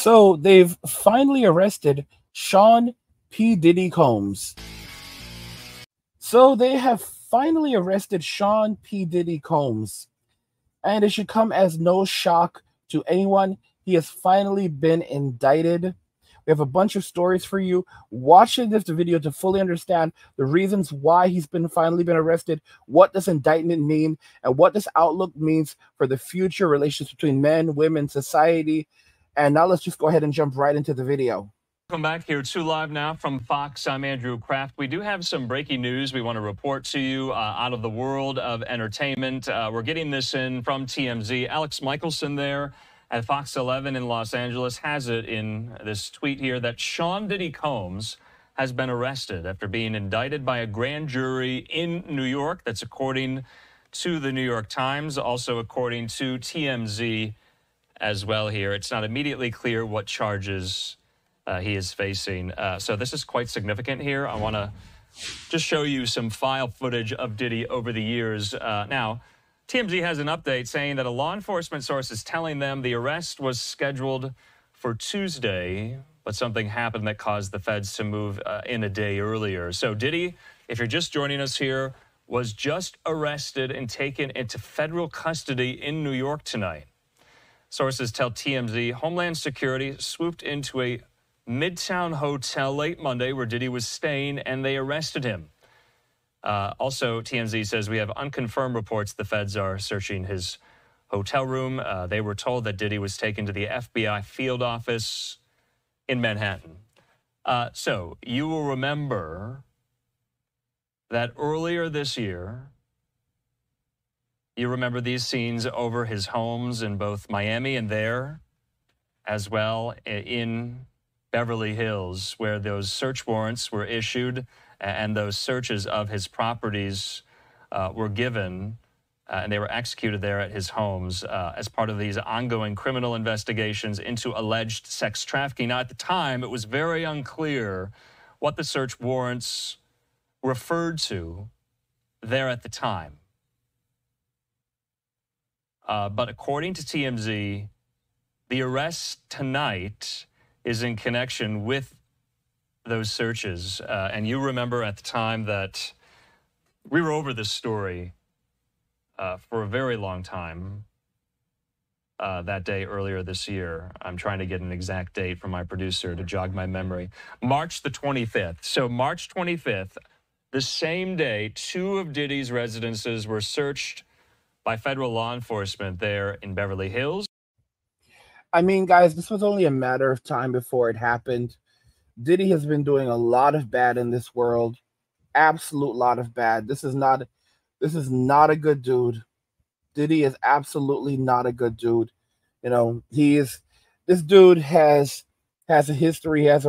So they've finally arrested Sean P. Diddy Combs. So they have finally arrested Sean P. Diddy Combs. And it should come as no shock to anyone. He has finally been indicted. We have a bunch of stories for you. Watch this video to fully understand the reasons why he's finally been arrested, what does indictment mean, and what this outlook means for the future relations between men, women, society. And now let's just go ahead and jump right into the video. Welcome back here to Live Now from Fox. I'm Andrew Kraft. We do have some breaking news we want to report to you out of the world of entertainment. We're getting this in from TMZ. Alex Michelson there at Fox 11 in Los Angeles has it in this tweet here that Sean Diddy Combs has been arrested after being indicted by a grand jury in New York. That's according to the New York Times, also according to TMZ as well here. It's not immediately clear what charges he is facing. So this is quite significant here. I want to just show you some file footage of Diddy over the years. Now, TMZ has an update saying that a law enforcement source is telling them the arrest was scheduled for Tuesday, but something happened that caused the feds to move in a day earlier. So Diddy, if you're just joining us here, was just arrested and taken into federal custody in New York tonight. Sources tell TMZ Homeland Security swooped into a Midtown hotel late Monday where Diddy was staying, and they arrested him. Also, TMZ says we have unconfirmed reports the feds are searching his hotel room. They were told that Diddy was taken to the FBI field office in Manhattan. So you will remember that earlier this year, you remember these scenes over his homes in both Miami and there, as well in Beverly Hills, where those search warrants were issued and those searches of his properties were given, and they were executed there at his homes as part of these ongoing criminal investigations into alleged sex trafficking. Now, at the time, it was very unclear what the search warrants referred to there at the time. But according to TMZ, the arrest tonight is in connection with those searches. And you remember at the time that we were over this story for a very long time that day earlier this year. I'm trying to get an exact date from my producer to jog my memory. March the 25th. So March 25th, the same day, 2 of Diddy's residences were searched by federal law enforcement there in Beverly Hills. I mean, guys, this was only a matter of time before it happened. Diddy has been doing a lot of bad in this world. Absolute lot of bad. This is not a good dude. Diddy is absolutely not a good dude. You know, this dude has a history, I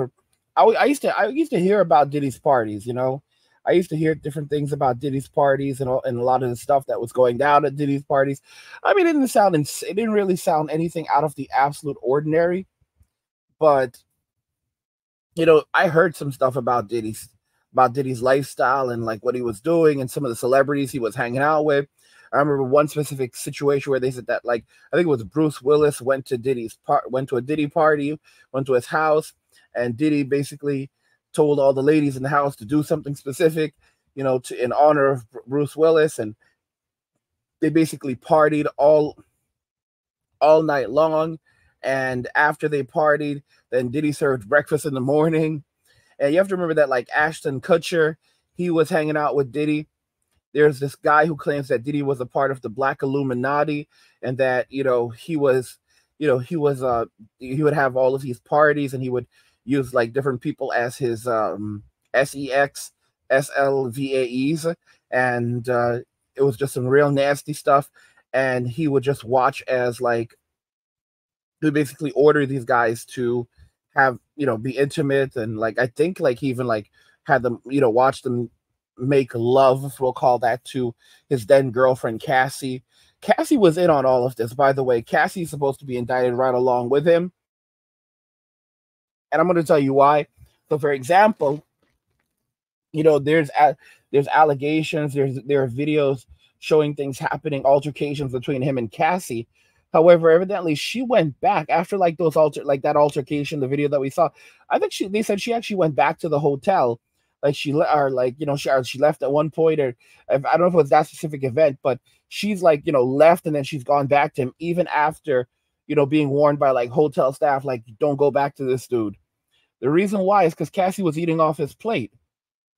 used to hear about Diddy's parties, you know. I used to hear different things about Diddy's parties and a lot of the stuff that was going down at Diddy's parties. I mean, it didn't really sound anything out of the absolute ordinary. But, you know, I heard some stuff about Diddy's lifestyle and like what he was doing and some of the celebrities he was hanging out with. I remember one specific situation where they said that, like, I think it was Bruce Willis went to a Diddy party, went to his house, and Diddy basically told all the ladies in the house to do something specific, you know, in honor of Bruce Willis, and they basically partied all night long. And after they partied, then Diddy served breakfast in the morning. And you have to remember that, like, Ashton Kutcher, he was hanging out with Diddy. There's this guy who claims that Diddy was a part of the Black Illuminati, and that, he would have all of these parties, and he would use like different people as his SLVAEs, and it was just some real nasty stuff. And he would just watch as, like, he would basically order these guys to have, be intimate, and like I think like he even like had them, watch them make love, if we'll call that, to his then girlfriend Cassie. Cassie was in on all of this, by the way. Cassie's supposed to be indicted right along with him. And I'm going to tell you why. So, for example, there's allegations, there are videos showing things happening, altercations between him and Cassie. However, evidently she went back after like that altercation, the video that we saw. I think they said she actually went back to the hotel, like she left at one point, or I don't know if it was that specific event, but she's like left and then she's gone back to him even after being warned by like hotel staff like don't go back to this dude. The reason why is because Cassie was eating off his plate.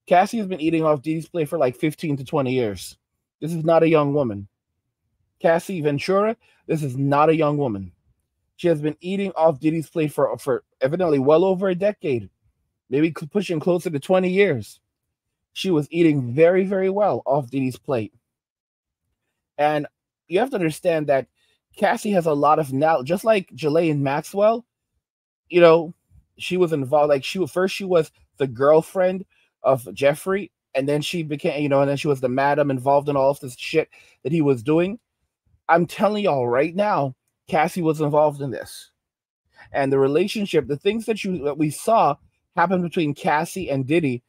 Cassie has been eating off Diddy's plate for like 15 to 20 years. This is not a young woman. Cassie Ventura, this is not a young woman. She has been eating off Diddy's plate for evidently well over a decade, maybe pushing closer to 20 years. She was eating very, very well off Diddy's plate. And you have to understand that Cassie has a lot of now, just like Jelaine Maxwell, she was involved. Like she was the girlfriend of Jeffrey, and then she became, and then she was the madam involved in all of this shit that he was doing. I'm telling y'all right now, Cassie was involved in this. And the relationship, the things that we saw happen between Cassie and Diddy,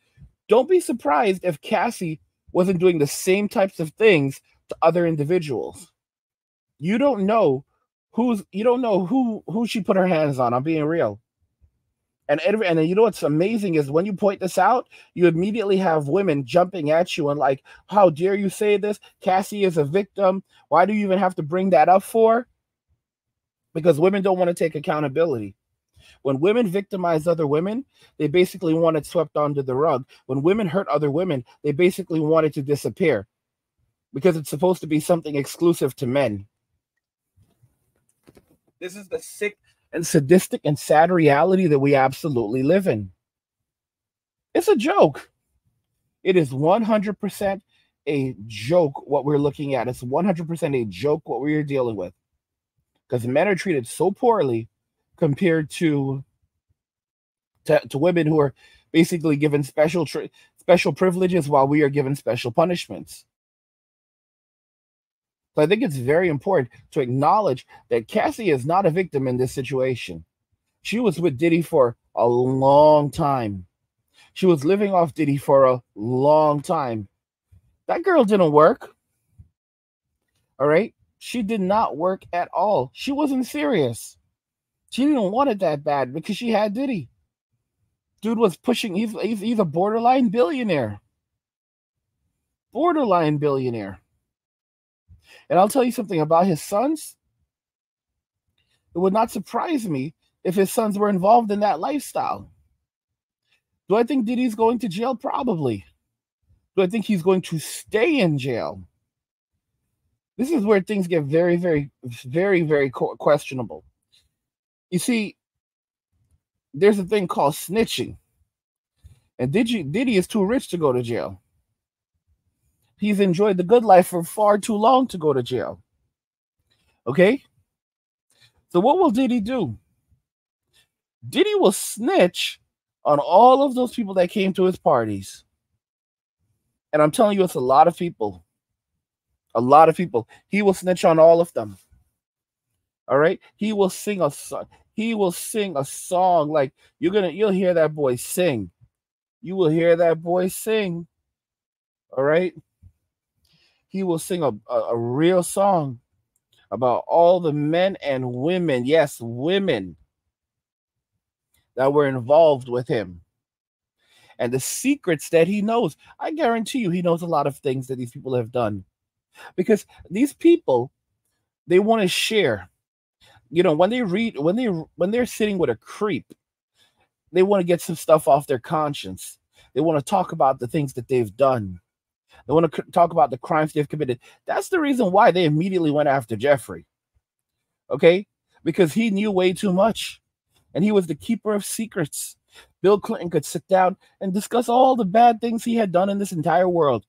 don't be surprised if Cassie wasn't doing the same types of things to other individuals. You don't know who she put her hands on. I'm being real. And you know what's amazing is when you point this out, you immediately have women jumping at you and like, how dare you say this? Cassie is a victim. Why do you even have to bring that up for? Because women don't want to take accountability. When women victimize other women, they basically want it swept under the rug. When women hurt other women, they basically want it to disappear because it's supposed to be something exclusive to men. This is the sick and sadistic and sad reality that we absolutely live in. It's a joke. It is 100% a joke what we're looking at. It's 100% a joke what we're dealing with. Because men are treated so poorly compared to women who are basically given special privileges while we are given special punishments. So I think it's very important to acknowledge that Cassie is not a victim in this situation. She was with Diddy for a long time. She was living off Diddy for a long time. That girl didn't work. All right? She did not work at all. She wasn't serious. She didn't want it that bad because she had Diddy. Dude was pushing, he's a borderline billionaire. Borderline billionaire. And I'll tell you something about his sons. It would not surprise me if his sons were involved in that lifestyle. Do I think Diddy's going to jail? Probably. Do I think he's going to stay in jail? This is where things get very, very, very, very questionable. You see, there's a thing called snitching. And Diddy is too rich to go to jail. He's enjoyed the good life for far too long to go to jail. Okay? So what will Diddy do? Diddy will snitch on all of those people that came to his parties. And I'm telling you, it's a lot of people. A lot of people. He will snitch on all of them. All right? He will sing a song. He will sing a song like you'll hear that boy sing. You will hear that boy sing. All right? He will sing a real song about all the men and women, yes, women, that were involved with him. And the secrets that he knows. I guarantee you he knows a lot of things that these people have done. Because these people, they want to share. When they're sitting with a creep, they want to get some stuff off their conscience. They want to talk about the things that they've done. They want to talk about the crimes they've committed. That's the reason why they immediately went after Jeffrey. Okay? Because he knew way too much. And he was the keeper of secrets. Bill Clinton could sit down and discuss all the bad things he had done in this entire world.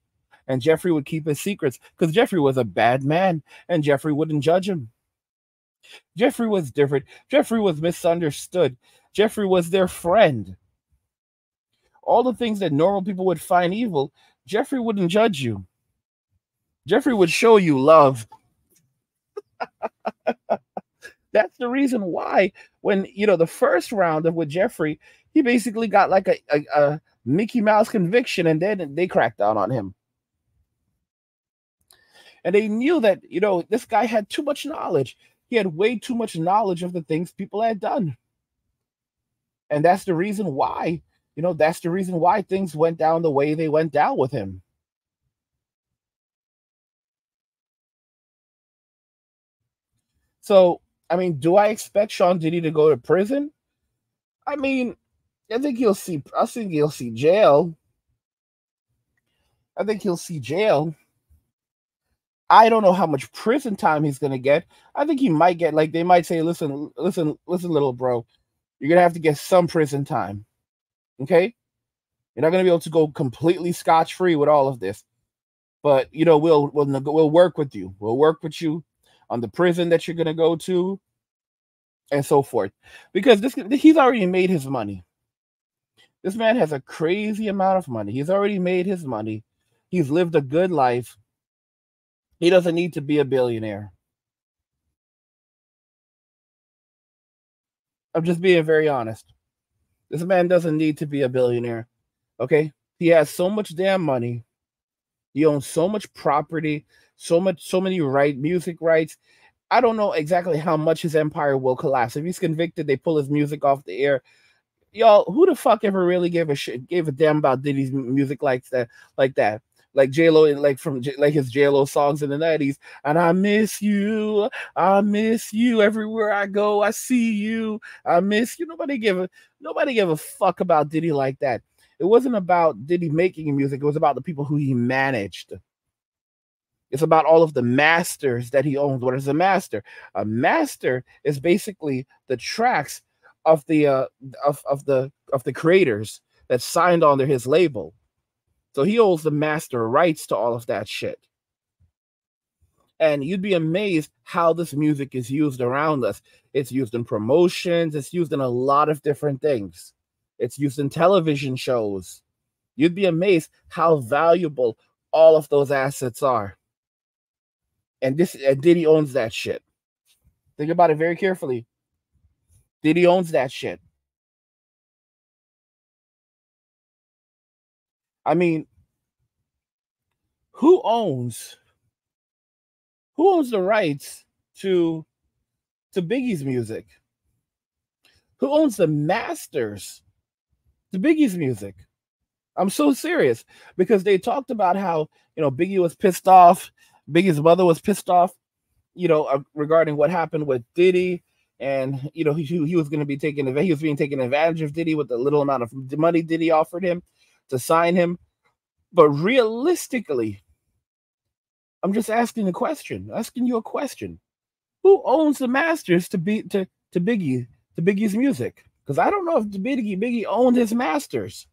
And Jeffrey would keep his secrets because Jeffrey was a bad man and Jeffrey wouldn't judge him. Jeffrey was different. Jeffrey was misunderstood. Jeffrey was their friend. All the things that normal people would find evil, Jeffrey wouldn't judge you. Jeffrey would show you love. That's the reason why when, the first round with Jeffrey, he basically got like a Mickey Mouse conviction and then they cracked down on him. And they knew that, this guy had too much knowledge. He had way too much knowledge of the things people had done. And that's the reason why, that's the reason why things went down the way they went down with him. So, I mean, do I expect Sean Diddy to go to prison? I mean, I think he'll see jail. I think he'll see jail. I don't know how much prison time he's gonna get. I think he might get, like, they might say, listen, little bro, you're gonna have to get some prison time. Okay? You're not gonna be able to go completely scotch-free with all of this. But we'll work with you. We'll work with you on the prison that you're gonna go to, and so forth. Because he's already made his money. This man has a crazy amount of money. He's already made his money. He's lived a good life. He doesn't need to be a billionaire. I'm just being very honest. This man doesn't need to be a billionaire. Okay? He has so much damn money. He owns so much property, so many music rights. I don't know exactly how much his empire will collapse. If he's convicted, they pull his music off the air. Y'all, who the fuck ever really gave a damn about Diddy's music like that? Like J-Lo, like his J-Lo songs in the 90s. And I miss you everywhere I go. I see you. I miss you. Nobody gave a fuck about Diddy like that. It wasn't about Diddy making music. It was about the people who he managed. It's about all of the masters that he owns. What is a master? A master is basically the tracks of the creators that signed under his label. So he owns the master rights to all of that shit. And you'd be amazed how this music is used around us. It's used in promotions. It's used in a lot of different things. It's used in television shows. You'd be amazed how valuable all of those assets are. And Diddy owns that shit. Think about it very carefully. Diddy owns that shit. I mean, who owns the rights to Biggie's music? Who owns the masters to Biggie's music? I'm so serious, because they talked about how, Biggie was pissed off. Biggie's mother was pissed off, regarding what happened with Diddy. And, he was going to be he was being taken advantage of Diddy with the little amount of money Diddy offered him to sign him. But realistically, I'm just asking you a question. Who owns the masters to Biggie's music? Because I don't know if Biggie owned his masters.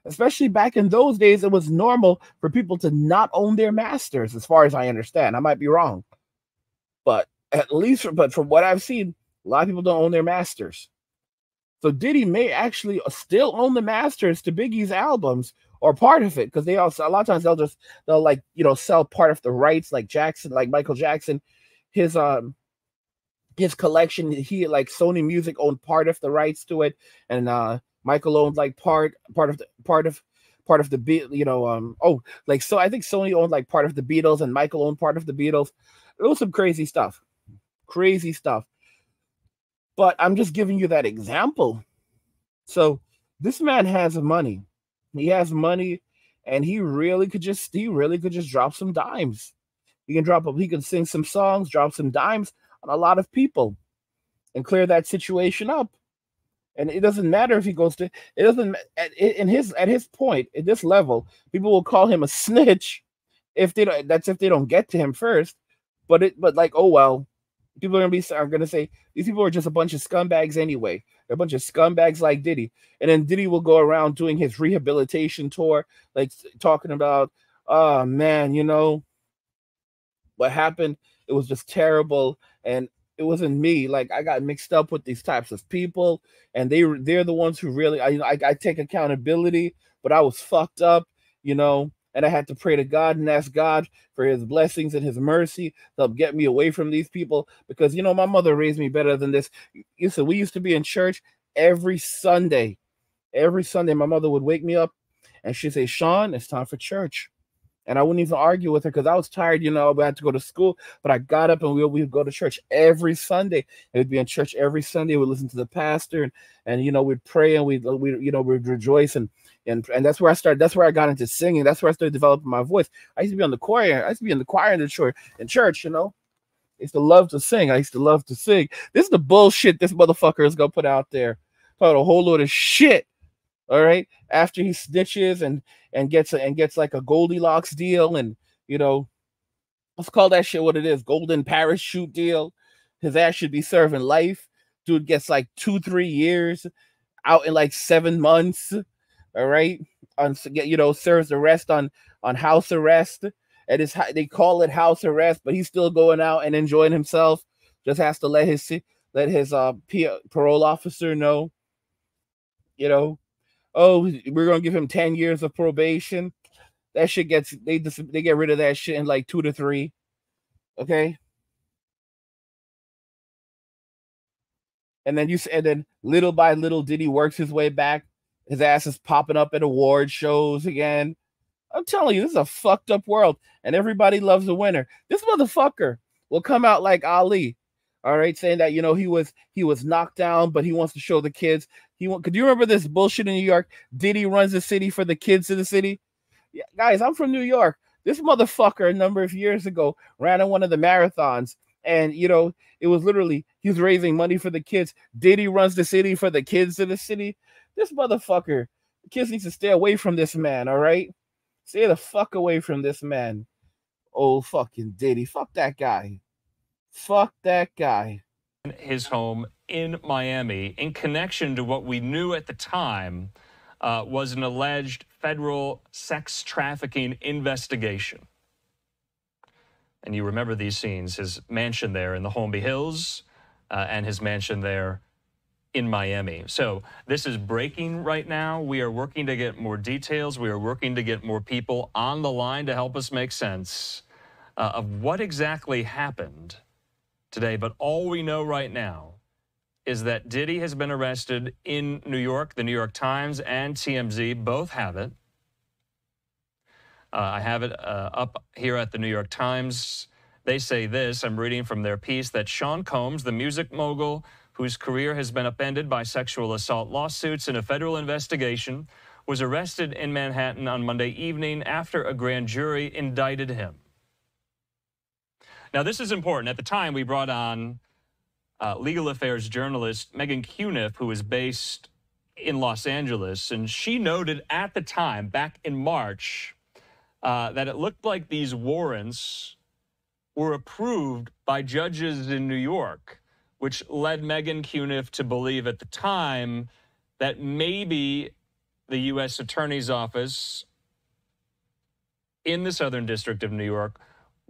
Especially back in those days, it was normal for people to not own their masters, as far as I understand. I might be wrong. But from what I've seen, a lot of people don't own their masters. So Diddy may actually still own the masters to Biggie's albums, or part of it, because a lot of times they'll sell part of the rights, like Michael Jackson, his collection. He, like, Sony Music owned part of the rights to it, and Michael owned like part of the beat. So I think Sony owned like part of the Beatles, and Michael owned part of the Beatles. It was some crazy stuff. But I'm just giving you that example. So this man has money. He has money, and he really could just drop some dimes. He can sing some songs, drop some dimes on a lot of people, and clear that situation up. And it doesn't matter if he goes to. It doesn't. At his point, at this level, people will call him a snitch if they don't. That's if they don't get to him first. But oh well. People are gonna say these people are just a bunch of scumbags anyway. They're a bunch of scumbags like Diddy. And then Diddy will go around doing his rehabilitation tour, like talking about, oh man, what happened? It was just terrible, and it wasn't me. Like, I got mixed up with these types of people, and they're the ones who really. I take accountability, but I was fucked up, and I had to pray to God and ask God for his blessings and his mercy to help get me away from these people, because, my mother raised me better than this. We used to be in church every Sunday. Every Sunday, my mother would wake me up and she'd say, Sean, it's time for church. And I wouldn't even argue with her because I was tired, I had to go to school. But I got up and we would go to church every Sunday. And we'd be in church every Sunday. We'd listen to the pastor and we'd pray and we'd rejoice and that's where I started. That's where I got into singing. That's where I started developing my voice. I used to be on the choir. I used to be in the choir in church. I used to love to sing. I used to love to sing. This is the bullshit this motherfucker is gonna put out there. Talking a whole load of shit. All right. After he snitches and gets like a Goldilocks deal and let's call that shit what it is, golden parachute deal. His ass should be serving life. Dude gets like 2-3 years out in like 7 months. All right. Serves arrest on house arrest. And they call it house arrest, but he's still going out and enjoying himself. Just has to let his parole officer know, oh, we're gonna give him 10 years of probation. That shit they get rid of that shit in like 2 to 3. Okay. And then little by little Diddy works his way back. His ass is popping up at award shows again. I'm telling you, this is a fucked up world, and everybody loves a winner. This motherfucker will come out like Ali, all right, saying that he was knocked down, but he wants to show the kids. Could you remember this bullshit in New York? Diddy runs the city for the kids of the city. Yeah, guys, I'm from New York. This motherfucker a number of years ago ran in one of the marathons, and it was literally he was raising money for the kids. Diddy runs the city for the kids of the city. This motherfucker, the kids need to stay away from this man. All right. Stay the fuck away from this man. Oh, fucking Diddy. Fuck that guy. Fuck that guy. His home in Miami in connection to what we knew at the time was an alleged federal sex trafficking investigation. And you remember these scenes, his mansion there in the Holmby Hills and his mansion there in Miami. So this is breaking right now. We are working to get more details. We are working to get more people on the line to help us make sense of what exactly happened today. But all we know right now is that Diddy has been arrested in New York. The New York Times and TMZ both have it. I have it up here at the New York Times. They say this, I'm reading from their piece, that Sean Combs, the music mogul, whose career has been upended by sexual assault lawsuits in a federal investigation, was arrested in Manhattan on Monday evening after a grand jury indicted him. Now, this is important. At the time, we brought on legal affairs journalist Megan Cuniff, who is based in Los Angeles, and she noted at the time, back in March, that it looked like these warrants were approved by judges in New York, which led Megan Cuniff to believe at the time that maybe the U.S. Attorney's Office in the Southern District of New York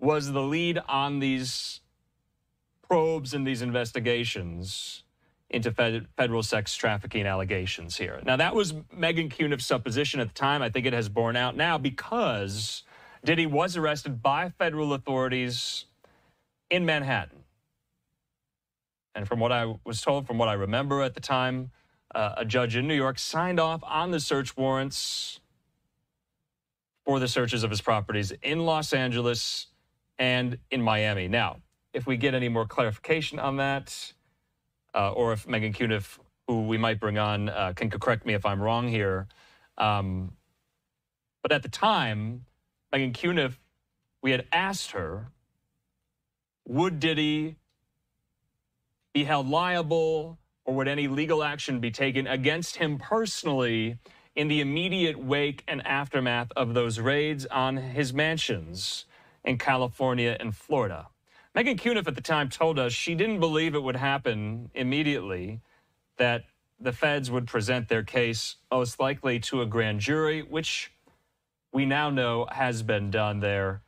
was the lead on these probes and these investigations into federal sex trafficking allegations here. Now, that was Megan Cuniff's supposition at the time. I think it has borne out now because Diddy was arrested by federal authorities in Manhattan. And from what I was told, from what I remember at the time, a judge in New York signed off on the search warrants for the searches of his properties in Los Angeles and in Miami. Now, if we get any more clarification on that, or if Megan Cuniff, who we might bring on, can correct me if I'm wrong here. But at the time, Megan Cuniff, we had asked her, would Diddy be held liable or would any legal action be taken against him personally in the immediate wake and aftermath of those raids on his mansions in California and Florida? Megan Cuniff at the time told us she didn't believe it would happen immediately, that the feds would present their case most likely to a grand jury, which we now know has been done there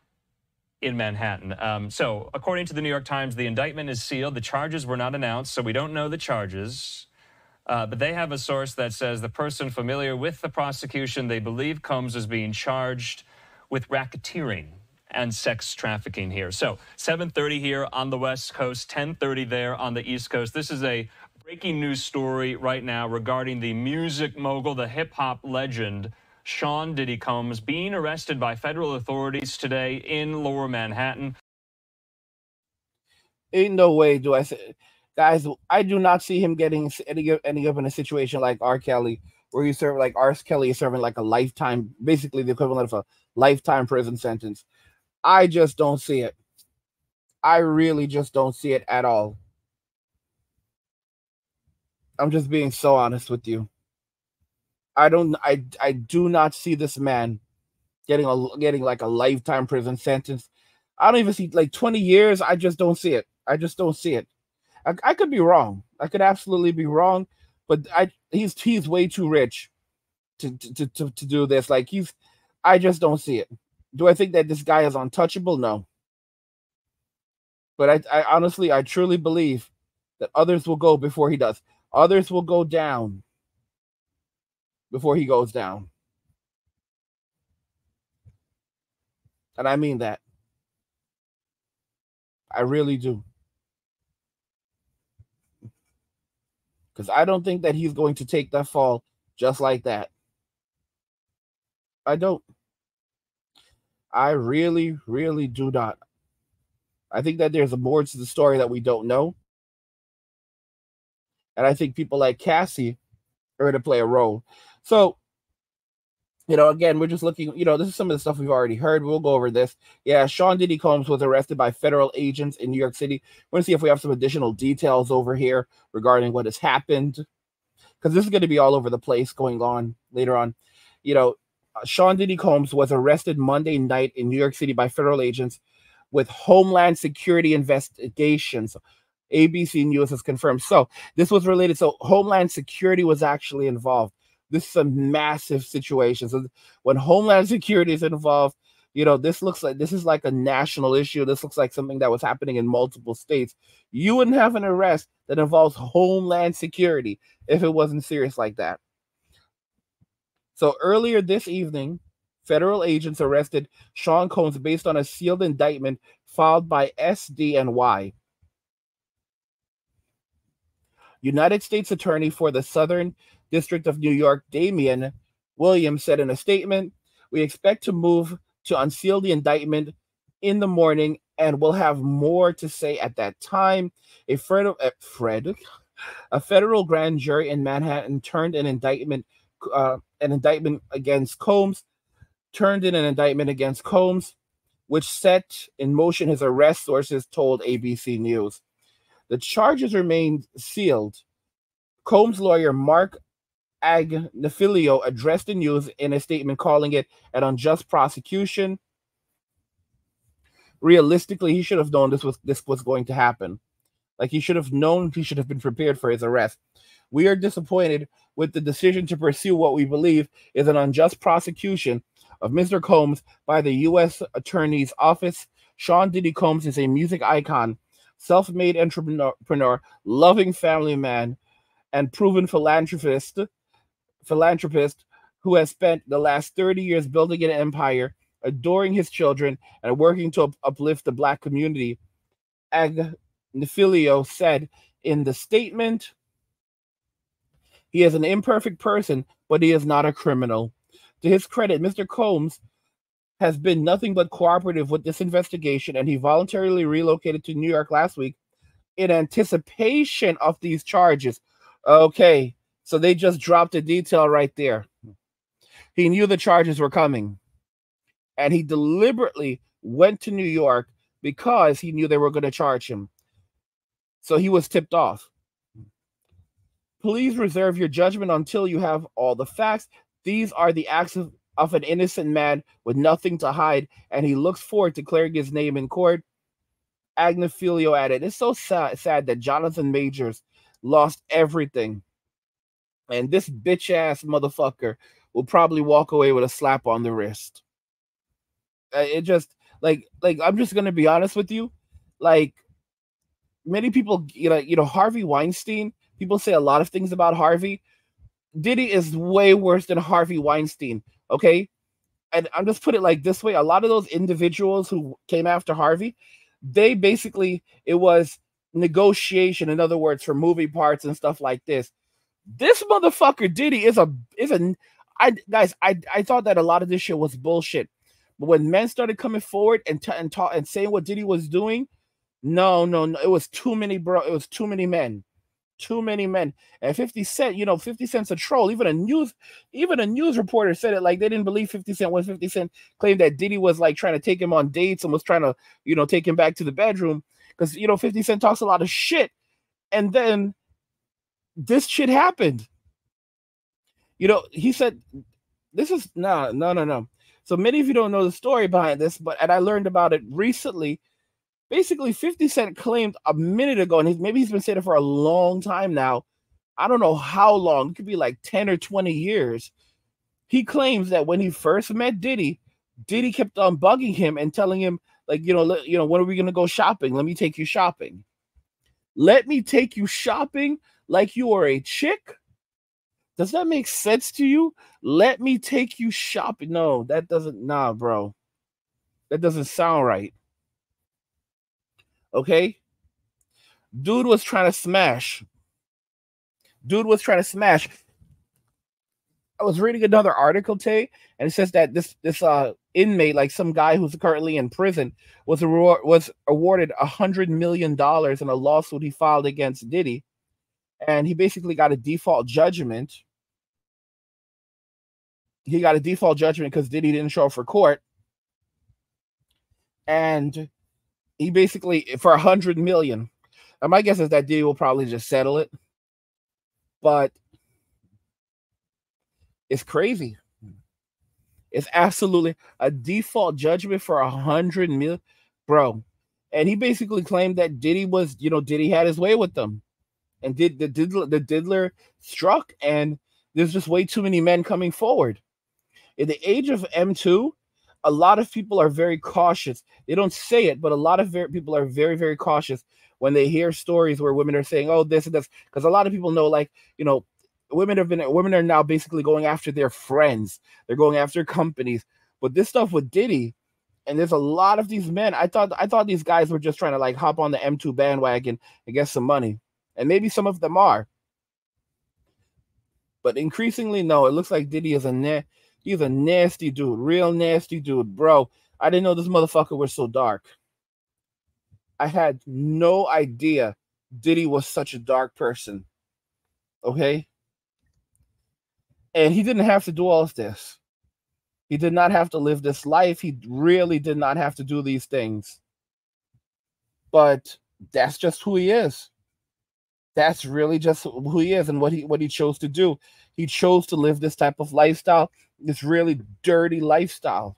in Manhattan. So according to the New York Times, the indictment is sealed. The charges were not announced, so we don't know the charges. But they have a source that says the person familiar with the prosecution, they believe Combs is being charged with racketeering and sex trafficking here. So 7:30 here on the West Coast, 10:30 there on the East Coast. This is a breaking news story right now regarding the music mogul, the hip-hop legend, Sean Diddy Combs being arrested by federal authorities today in Lower Manhattan. Ain't no way do I say, guys. I do not see him getting ending up in a situation like R. Kelly, where you serve like R. Kelly is serving like a lifetime, basically the equivalent of a lifetime prison sentence. I just don't see it. I really just don't see it at all. I'm just being so honest with you. I do not see this man getting like a lifetime prison sentence. I don't even see like 20 years. I just don't see it. I just don't see it. I could be wrong. I could absolutely be wrong, but he's way too rich to do this. Like I just don't see it. Do I think that this guy is untouchable? No. But I honestly, I truly believe that others will go before he does. Others will go down before he goes down. And I mean that. I really do. Because I don't think that he's going to take that fall just like that. I don't. I really, really do not. I think that there's more to the story that we don't know. And I think people like Cassie are going to play a role. So, again, we're just looking, this is some of the stuff we've already heard. We'll go over this. Yeah, Sean Diddy Combs was arrested by federal agents in New York City. We're going to see if we have some additional details over here regarding what has happened, because this is going to be all over the place going on later on. Sean Diddy Combs was arrested Monday night in New York City by federal agents with Homeland Security investigations. ABC News has confirmed. So this was related. So Homeland Security was actually involved. This is a massive situation. So when Homeland Security is involved, this is like a national issue. This looks like something that was happening in multiple states. You wouldn't have an arrest that involves Homeland Security if it wasn't serious like that. So earlier this evening, federal agents arrested Sean Combs based on a sealed indictment filed by SDNY. United States Attorney for the Southern District of New York, Damian Williams, said in a statement, "We expect to move to unseal the indictment in the morning, and we'll have more to say at that time." A federal grand jury in Manhattan turned in an indictment against Combs, which set in motion his arrest, sources told ABC News. The charges remain sealed. Combs' lawyer, Mark Agnifilio, addressed the news in a statement calling it an unjust prosecution. Realistically, he should have known this was going to happen. Like, he should have known, he should have been prepared for his arrest. "We are disappointed with the decision to pursue what we believe is an unjust prosecution of Mr. Combs by the U.S. Attorney's Office. Sean Diddy Combs is a music icon, self-made entrepreneur, loving family man, and proven philanthropist who has spent the last 30 years building an empire, adoring his children, and working to uplift the Black community," Agnifilio said in the statement. "He is an imperfect person, but he is not a criminal. To his credit, Mr. Combs has been nothing but cooperative with this investigation, and he voluntarily relocated to New York last week in anticipation of these charges." Okay, so they just dropped a detail right there. He knew the charges were coming, and he deliberately went to New York because he knew they were going to charge him. So he was tipped off. "Please reserve your judgment until you have all the facts. These are the acts of an innocent man with nothing to hide, and he looks forward to clearing his name in court," Agnifilio added. It's so sad that Jonathan Majors lost everything, and this bitch-ass motherfucker will probably walk away with a slap on the wrist. It just, like I'm just going to be honest with you. Like, many people, Harvey Weinstein, people say a lot of things about Harvey. Diddy is way worse than Harvey Weinstein, okay? And I'm just put it like this way. A lot of those individuals who came after Harvey, they basically, it was negotiation, in other words, for movie parts and stuff like this. This motherfucker Diddy is a I thought that a lot of this shit was bullshit. But when men started coming forward and saying what Diddy was doing, no, it was too many, bro. It was too many men. Too many men. And 50 Cent, 50 Cent's a troll. Even a news reporter said it, like they didn't believe 50 Cent when 50 Cent claimed that Diddy was like trying to take him on dates and was trying to, take him back to the bedroom. Because 50 Cent talks a lot of shit. And then this shit happened. He said, this is no. So many of you don't know the story behind this, and I learned about it recently. Basically, 50 Cent claimed a minute ago, and maybe he's been saying it for a long time now. I don't know how long. It could be like 10 or 20 years. He claims that when he first met Diddy kept on bugging him and telling him, like, when are we going to go shopping? Let me take you shopping. Let me take you shopping like you are a chick? Does that make sense to you? Let me take you shopping. No, that doesn't. Nah, bro. That doesn't sound right. Okay? Dude was trying to smash. I was reading another article today, and it says that this inmate, like some guy who's currently in prison, was awarded $100 million in a lawsuit he filed against Diddy, and he basically got a default judgment. He got a default judgment because Diddy didn't show up for court, and he basically, for $100 million. And my guess is that Diddy will probably just settle it, but it's crazy. It's absolutely a default judgment for $100 million, bro. And he basically claimed that Diddy was, Diddy had his way with them, and the diddler struck, and there's just way too many men coming forward. In the age of M2, a lot of people are very cautious. They don't say it, but a lot of people are very, very cautious when they hear stories where women are saying, "Oh, this and this," because a lot of people know, like, women are now basically going after their friends. They're going after companies. But this stuff with Diddy, and there's a lot of these men. I thought these guys were just trying to like hop on the M2 bandwagon and get some money, and maybe some of them are. But increasingly, no. It looks like Diddy is he's a nasty dude, real nasty dude, bro. I didn't know this motherfucker was so dark. I had no idea Diddy was such a dark person. Okay? And he didn't have to do all of this. He did not have to live this life. He really did not have to do these things. But that's just who he is. That's really just who he is and what he chose to do. He chose to live this type of lifestyle, this really dirty lifestyle.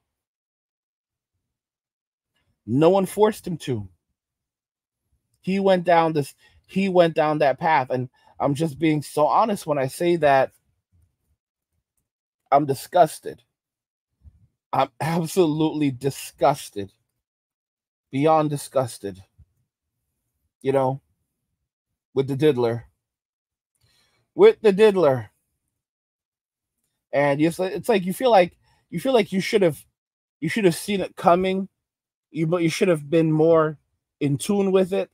No one forced him to. He went down that path, and I'm just being so honest when I say that I'm disgusted. I'm absolutely disgusted. Beyond disgusted. With the diddler. And it's like you feel like you should have seen it coming. You should have been more in tune with it.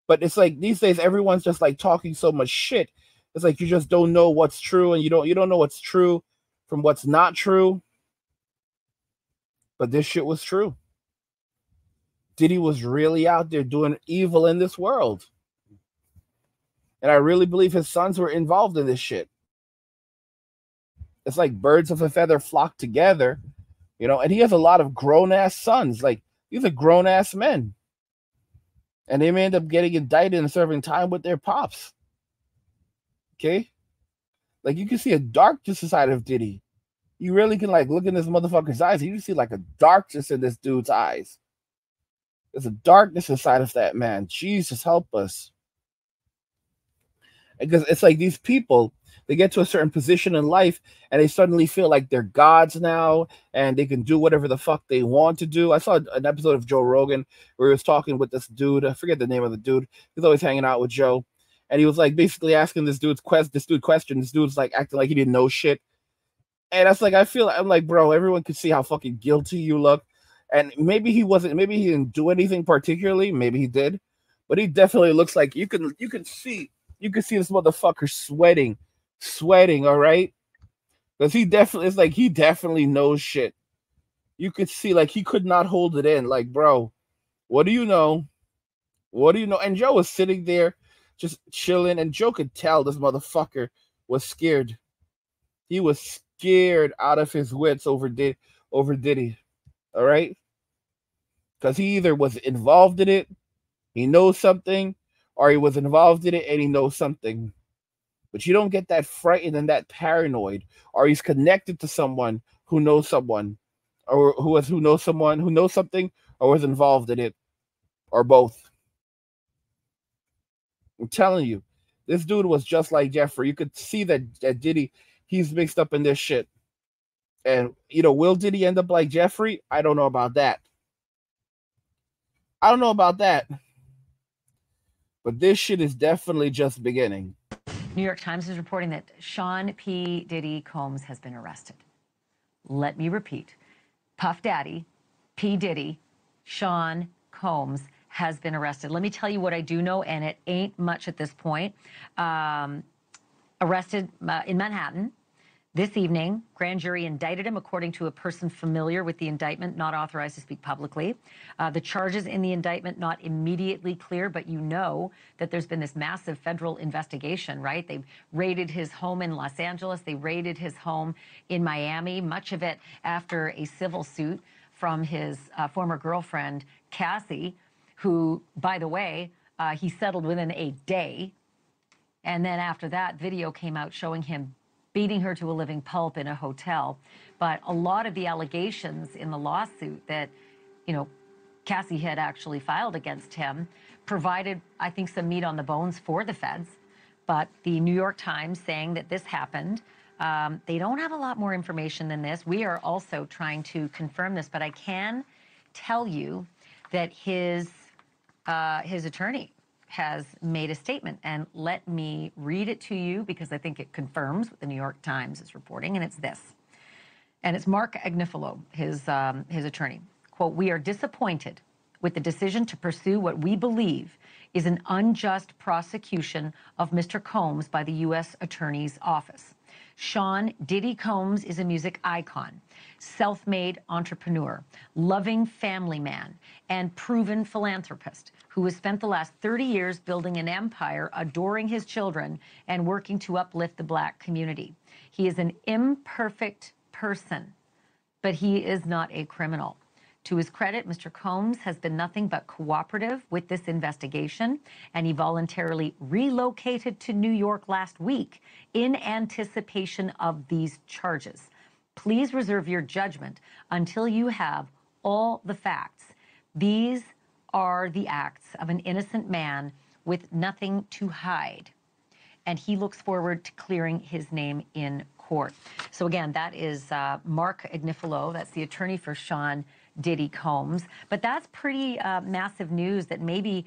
But it's like these days everyone's just like talking so much shit. It's like you just don't know what's true, and you don't know what's true from what's not true. But this shit was true. Diddy was really out there doing evil in this world. And I really believe his sons were involved in this shit. It's like birds of a feather flock together, and he has a lot of grown-ass sons. Like, these are grown-ass men. And they may end up getting indicted and serving time with their pops. Okay? Like, you can see a darkness side of Diddy. You really can, like, look in this motherfucker's eyes, and you can see, like, a darkness in this dude's eyes. There's a darkness inside of that man. Jesus, help us. Because it's like these people, they get to a certain position in life and they suddenly feel like they're gods now and they can do whatever the fuck they want to do. I saw an episode of Joe Rogan where he was talking with this dude. I forget the name of the dude. He's always hanging out with Joe. And he was like basically asking this dude questions. This dude's like acting like he didn't know shit. And that's like, I'm like, bro, everyone could see how fucking guilty you look. And maybe he didn't do anything particularly. Maybe he did. But he definitely looks like you can see this motherfucker sweating, all right? Because he definitely, it's like he definitely knows shit. You could see, like, he could not hold it in. Like, bro, what do you know? What do you know? And Joe was sitting there just chilling, and Joe could tell this motherfucker was scared. He was scared out of his wits over Diddy. All right? Because he either was involved in it, he knows something, or he was involved in it and he knows something. But you don't get that frightened and that paranoid, or he's connected to someone who knows someone, or who knows someone who knows something, or was involved in it, or both. I'm telling you, this dude was just like Jeffrey. You could see that Diddy, he's mixed up in this shit. And will Diddy end up like Jeffrey? I don't know about that. I don't know about that. But this shit is definitely just beginning. New York Times is reporting that Sean P. Diddy Combs has been arrested. Let me repeat. Puff Daddy, P. Diddy, Sean Combs has been arrested. Let me tell you what I do know, and it ain't much at this point. Arrested in Manhattan. This evening, grand jury indicted him according to a person familiar with the indictment, not authorized to speak publicly. The charges in the indictment not immediately clear, but you know that there's been this massive federal investigation, right? They've raided his home in Los Angeles. They raided his home in Miami, much of it after a civil suit from his former girlfriend, Cassie, who, by the way, he settled within a day. And then after that, video came out showing him beating her to a living pulp in a hotel. But a lot of the allegations in the lawsuit that, Cassie had actually filed against him provided, I think, some meat on the bones for the feds. But the New York Times saying that this happened, they don't have a lot more information than this. We are also trying to confirm this, but I can tell you that his attorney has made a statement, and let me read it to you because I think it confirms what the New York Times is reporting, and it's this. And it's Mark Agnifilo, his attorney. Quote, "We are disappointed with the decision to pursue what we believe is an unjust prosecution of Mr. Combs by the U.S. Attorney's Office. Sean Diddy Combs is a music icon, self-made entrepreneur, loving family man, and proven philanthropist who has spent the last 30 years building an empire, adoring his children, and working to uplift the Black community. He is an imperfect person, but he is not a criminal. To his credit, Mr. Combs has been nothing but cooperative with this investigation, and he voluntarily relocated to New York last week in anticipation of these charges. Please reserve your judgment until you have all the facts. These are the acts of an innocent man with nothing to hide, and he looks forward to clearing his name in court." So again, that is Mark Agnifilo. That's the attorney for Sean Diddy Combs. But that's pretty massive news that maybe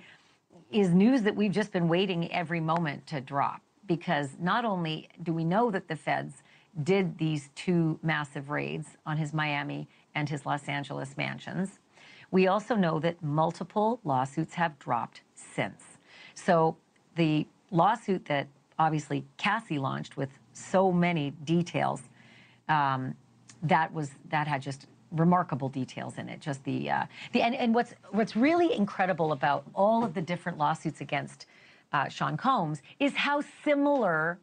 is news that we've just been waiting every moment to drop, because not only do we know that the feds did these two massive raids on his Miami and his Los Angeles mansions, we also know that multiple lawsuits have dropped since. So the lawsuit that obviously Cassie launched with so many details, that had just remarkable details in it. Just and what's really incredible about all of the different lawsuits against Sean Combs is how similar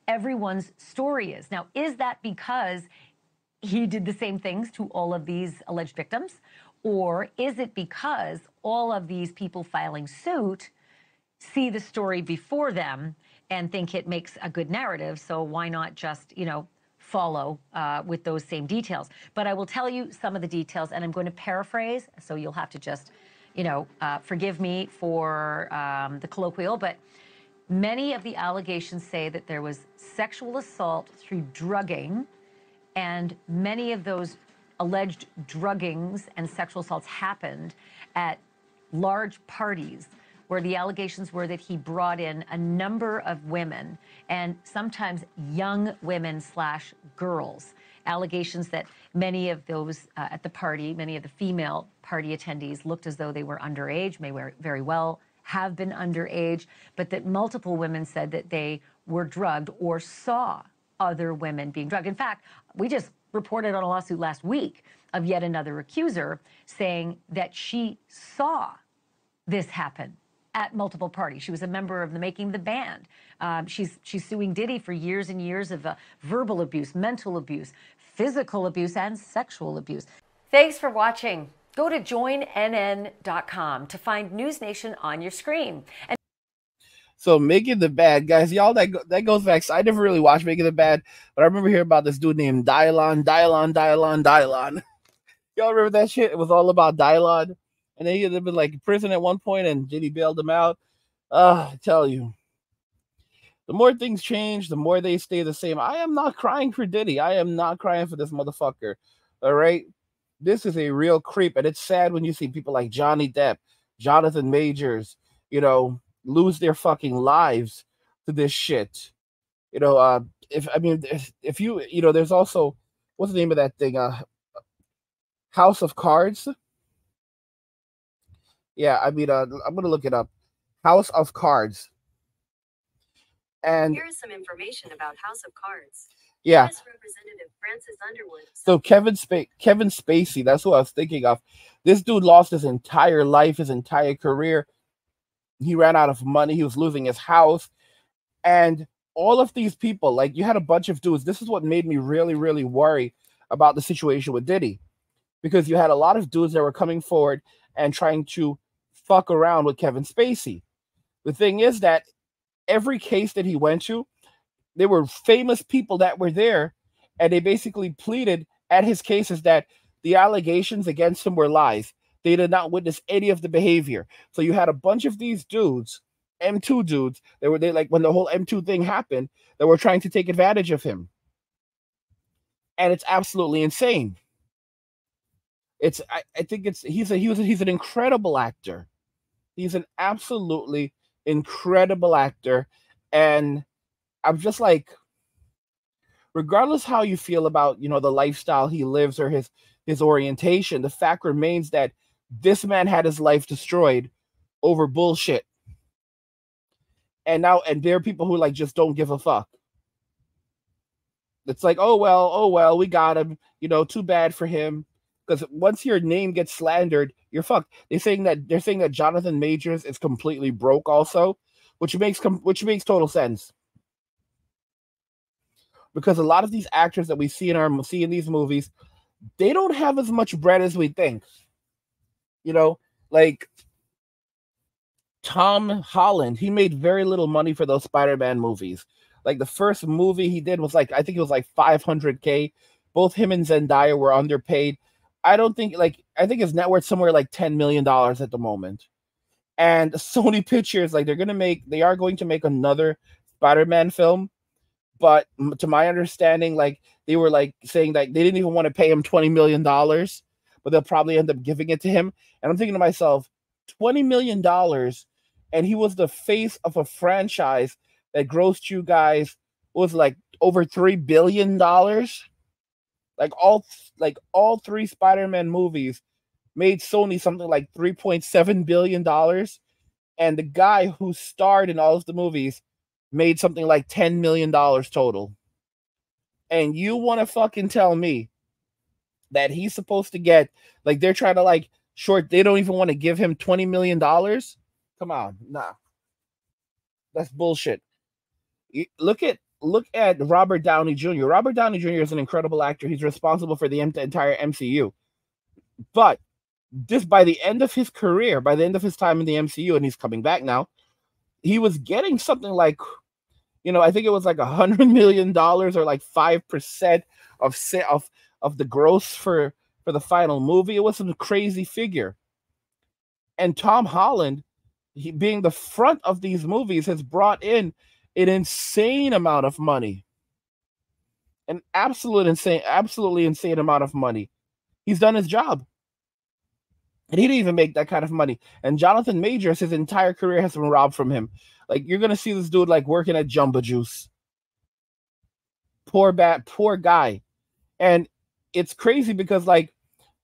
everyone's story is. Now, is that because he did the same things to all of these alleged victims, or is it because all of these people filing suit see the story before them and think it makes a good narrative, so why not just, follow with those same details? But I will tell you some of the details, and I'm going to paraphrase, so you'll have to just, forgive me for the colloquial, but many of the allegations say that there was sexual assault through drugging, and many of those alleged druggings and sexual assaults happened at large parties where the allegations were that he brought in a number of women, and sometimes young women / girls. Allegations that many of those at the party, many of the female party attendees looked as though they were underage, may very well have been underage, but that multiple women said that they were drugged or saw other women being drugged. In fact, we just reported on a lawsuit last week of yet another accuser saying that she saw this happen at multiple parties. She was a member of the Making the Band. She's suing Diddy for years and years of verbal abuse, mental abuse, physical abuse, and sexual abuse. Thanks for watching. Go to joinnn.com to find News Nation on your screen. So Making the Band, guys, y'all, that goes back. So I never really watched Making the Band, but I remember hearing about this dude named Dylon. Y'all remember that shit? It was all about Dylon. And then he had been like in prison at one point, and Diddy bailed him out. I tell you, the more things change, the more they stay the same. I am not crying for Diddy. I am not crying for this motherfucker. All right? This is a real creep, and it's sad when you see people like Johnny Depp, Jonathan Majors, lose their fucking lives to this shit. If you there's also, what's the name of that thing? House of Cards. Yeah, I'm gonna look it up. House of Cards. And here is some information about House of Cards. Yeah. Representative Francis Underwood. So Kevin Spacey, that's who I was thinking of. This dude lost his entire life, his entire career. He ran out of money. He was losing his house. And all of these people, like, you had a bunch of dudes. This is what made me really, really worry about the situation with Diddy. Because you had a lot of dudes that were coming forward and trying to fuck around with Kevin Spacey. The thing is that every case that he went to, there were famous people that were there, and they basically pleaded at his cases that the allegations against him were lies. They did not witness any of the behavior. So you had a bunch of these dudes, M2 dudes, they like when the whole M2 thing happened, that were trying to take advantage of him. And it's absolutely insane. I think he's an incredible actor. He's an absolutely incredible actor. And I'm just like, regardless how you feel about, the lifestyle he lives or his orientation, the fact remains that this man had his life destroyed over bullshit. And there are people who like just don't give a fuck. It's like, oh well, we got him, too bad for him. Because once your name gets slandered, you're fucked. They're saying that Jonathan Majors is completely broke also, which makes total sense. Because a lot of these actors that we see in these movies, they don't have as much bread as we think. Like Tom Holland, he made very little money for those Spider-Man movies. Like the first movie he did was like, I think it was like $500K. Both him and Zendaya were underpaid. I think his net worth somewhere like $10 million at the moment. And Sony Pictures, like they are going to make another Spider-Man film. But to my understanding, like they were like saying that they didn't even want to pay him $20 million, but they'll probably end up giving it to him. And I'm thinking to myself, $20 million, and he was the face of a franchise that grossed you guys was like over $3 billion. Like all three Spider-Man movies made Sony something like $3.7 billion. And the guy who starred in all of the movies made something like $10 million total. And you want to fucking tell me that he's supposed to get, like, they're trying to like they don't even want to give him $20 million? Come on, nah. That's bullshit. Look at Robert Downey Jr. Robert Downey Jr. is an incredible actor. He's responsible for the entire MCU. But just by the end of his career, by the end of his time in the MCU, and he's coming back now, he was getting something like, I think it was like $100 million or like 5% of the gross for the final movie. It was some crazy figure. And Tom Holland, he being the front of these movies, has brought in an insane amount of money. An absolutely insane amount of money. He's done his job. And he didn't even make that kind of money. And Jonathan Majors, his entire career has been robbed from him. Like, you're going to see this dude like working at Jamba Juice. Poor guy. And it's crazy because like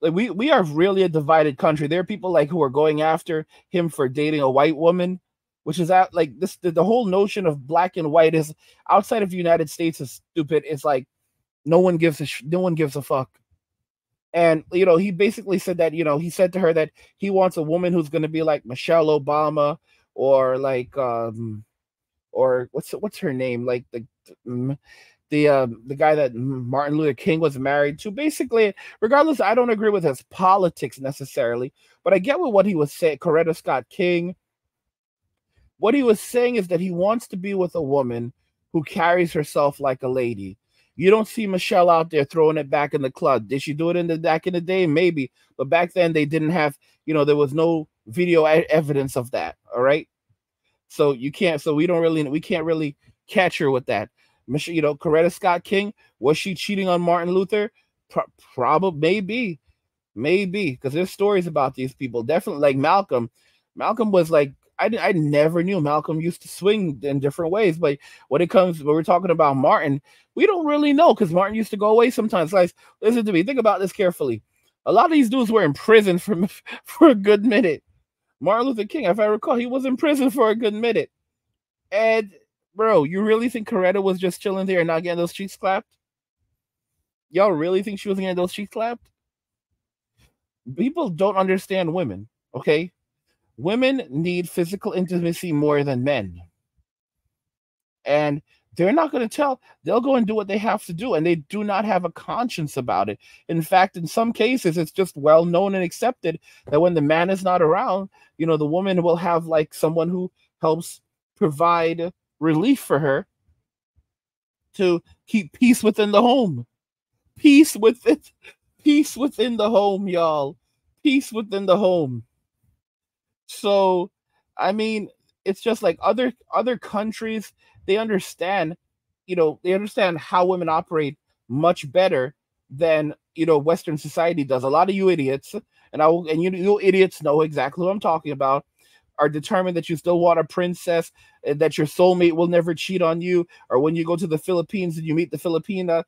we are really a divided country. There are people like who are going after him for dating a white woman. which is out like this. The whole notion of black and white is outside of the United States is stupid. It's like no one gives a fuck. And he basically said that he said to her that he wants a woman who's going to be like Michelle Obama or like or what's her name, like the guy that Martin Luther King was married to. Basically, regardless, I don't agree with his politics necessarily, but I get what he was saying. Coretta Scott King. What he was saying is that he wants to be with a woman who carries herself like a lady. You don't see Michelle out there throwing it back in the club. Did she do it back in the day? Maybe, but back then they didn't have, there was no video evidence of that. All right, so we can't really catch her with that. Michelle, Coretta Scott King, was she cheating on Martin Luther? Probably, maybe, because there's stories about these people. Definitely, like Malcolm. Malcolm was like, I never knew Malcolm used to swing in different ways, but when we're talking about Martin, we don't really know because Martin used to go away sometimes. Guys, listen to me. Think about this carefully. A lot of these dudes were in prison for a good minute. Martin Luther King, if I recall, he was in prison for a good minute. And bro, you really think Coretta was just chilling there and not getting those cheeks clapped? Y'all really think she was getting those cheeks clapped? People don't understand women, okay? Women need physical intimacy more than men. And they're not going to tell. They'll go and do what they have to do, and they do not have a conscience about it. In fact, in some cases, it's just well known and accepted that when the man is not around, the woman will have like someone who helps provide relief for her to keep peace within the home. Peace within the home, y'all. Peace within the home. So, I mean, it's just like other countries, they understand, they understand how women operate much better than, Western society does. A lot of you idiots, and you idiots know exactly what I'm talking about, are determined that you still want a princess, that your soulmate will never cheat on you, or when you go to the Philippines and you meet the Filipina,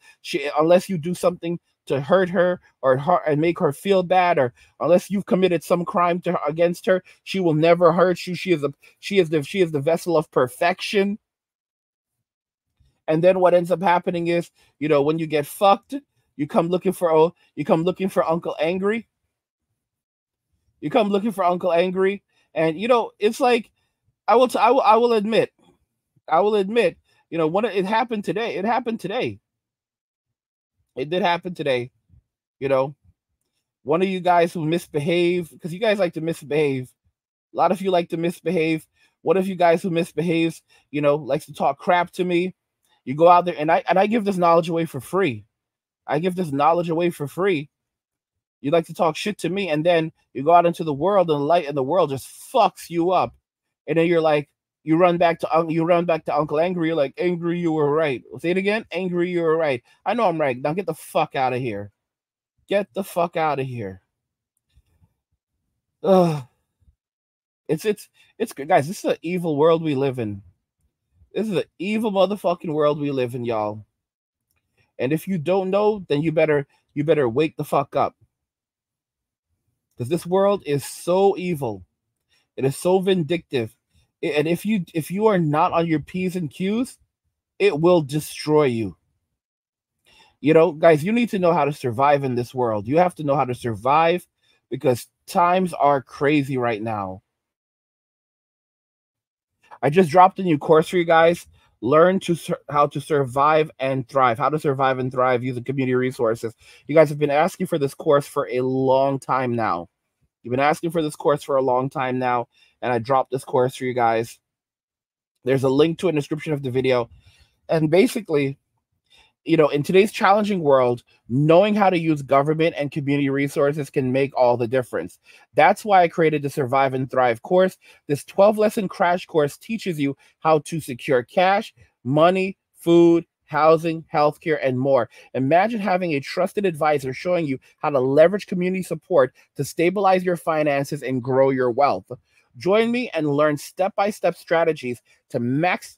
unless you do something to hurt her and make her feel bad, or unless you've committed some crime against her, she will never hurt you. She is the vessel of perfection. And then what ends up happening is, when you get fucked, you come looking for Uncle Angry. You come looking for Uncle Angry, and it's like I will admit, it happened today. It happened today. It did happen today. One of you guys who misbehave, because you guys like to misbehave. A lot of you like to misbehave. One of you guys who misbehaves, likes to talk crap to me. You go out there, and I give this knowledge away for free. You like to talk shit to me, and then you go out into the world, and the light in the world just fucks you up. And then you're like, you run back to Uncle Angry. You're like, Angry, you were right. Say it again. Angry, you were right. I know I'm right. Now get the fuck out of here. Get the fuck out of here. It's good, guys. This is an evil world we live in. This is an evil motherfucking world we live in, y'all. And if you don't know, then you better wake the fuck up. Because this world is so evil. It is so vindictive. And if you are not on your P's and Q's, it will destroy you. Guys, you need to know how to survive in this world. You have to know how to survive because times are crazy right now. I just dropped a new course for you guys. Learn how to survive and thrive. How to survive and thrive using community resources. You guys have been asking for this course for a long time now. And I dropped this course for you guys. There's a link to it in the description of the video. And basically, in today's challenging world, knowing how to use government and community resources can make all the difference. That's why I created the Survive and Thrive course. This 12-lesson crash course teaches you how to secure cash, money, food, housing, healthcare, and more. Imagine having a trusted advisor showing you how to leverage community support to stabilize your finances and grow your wealth. Join me and learn step-by-step strategies to maximize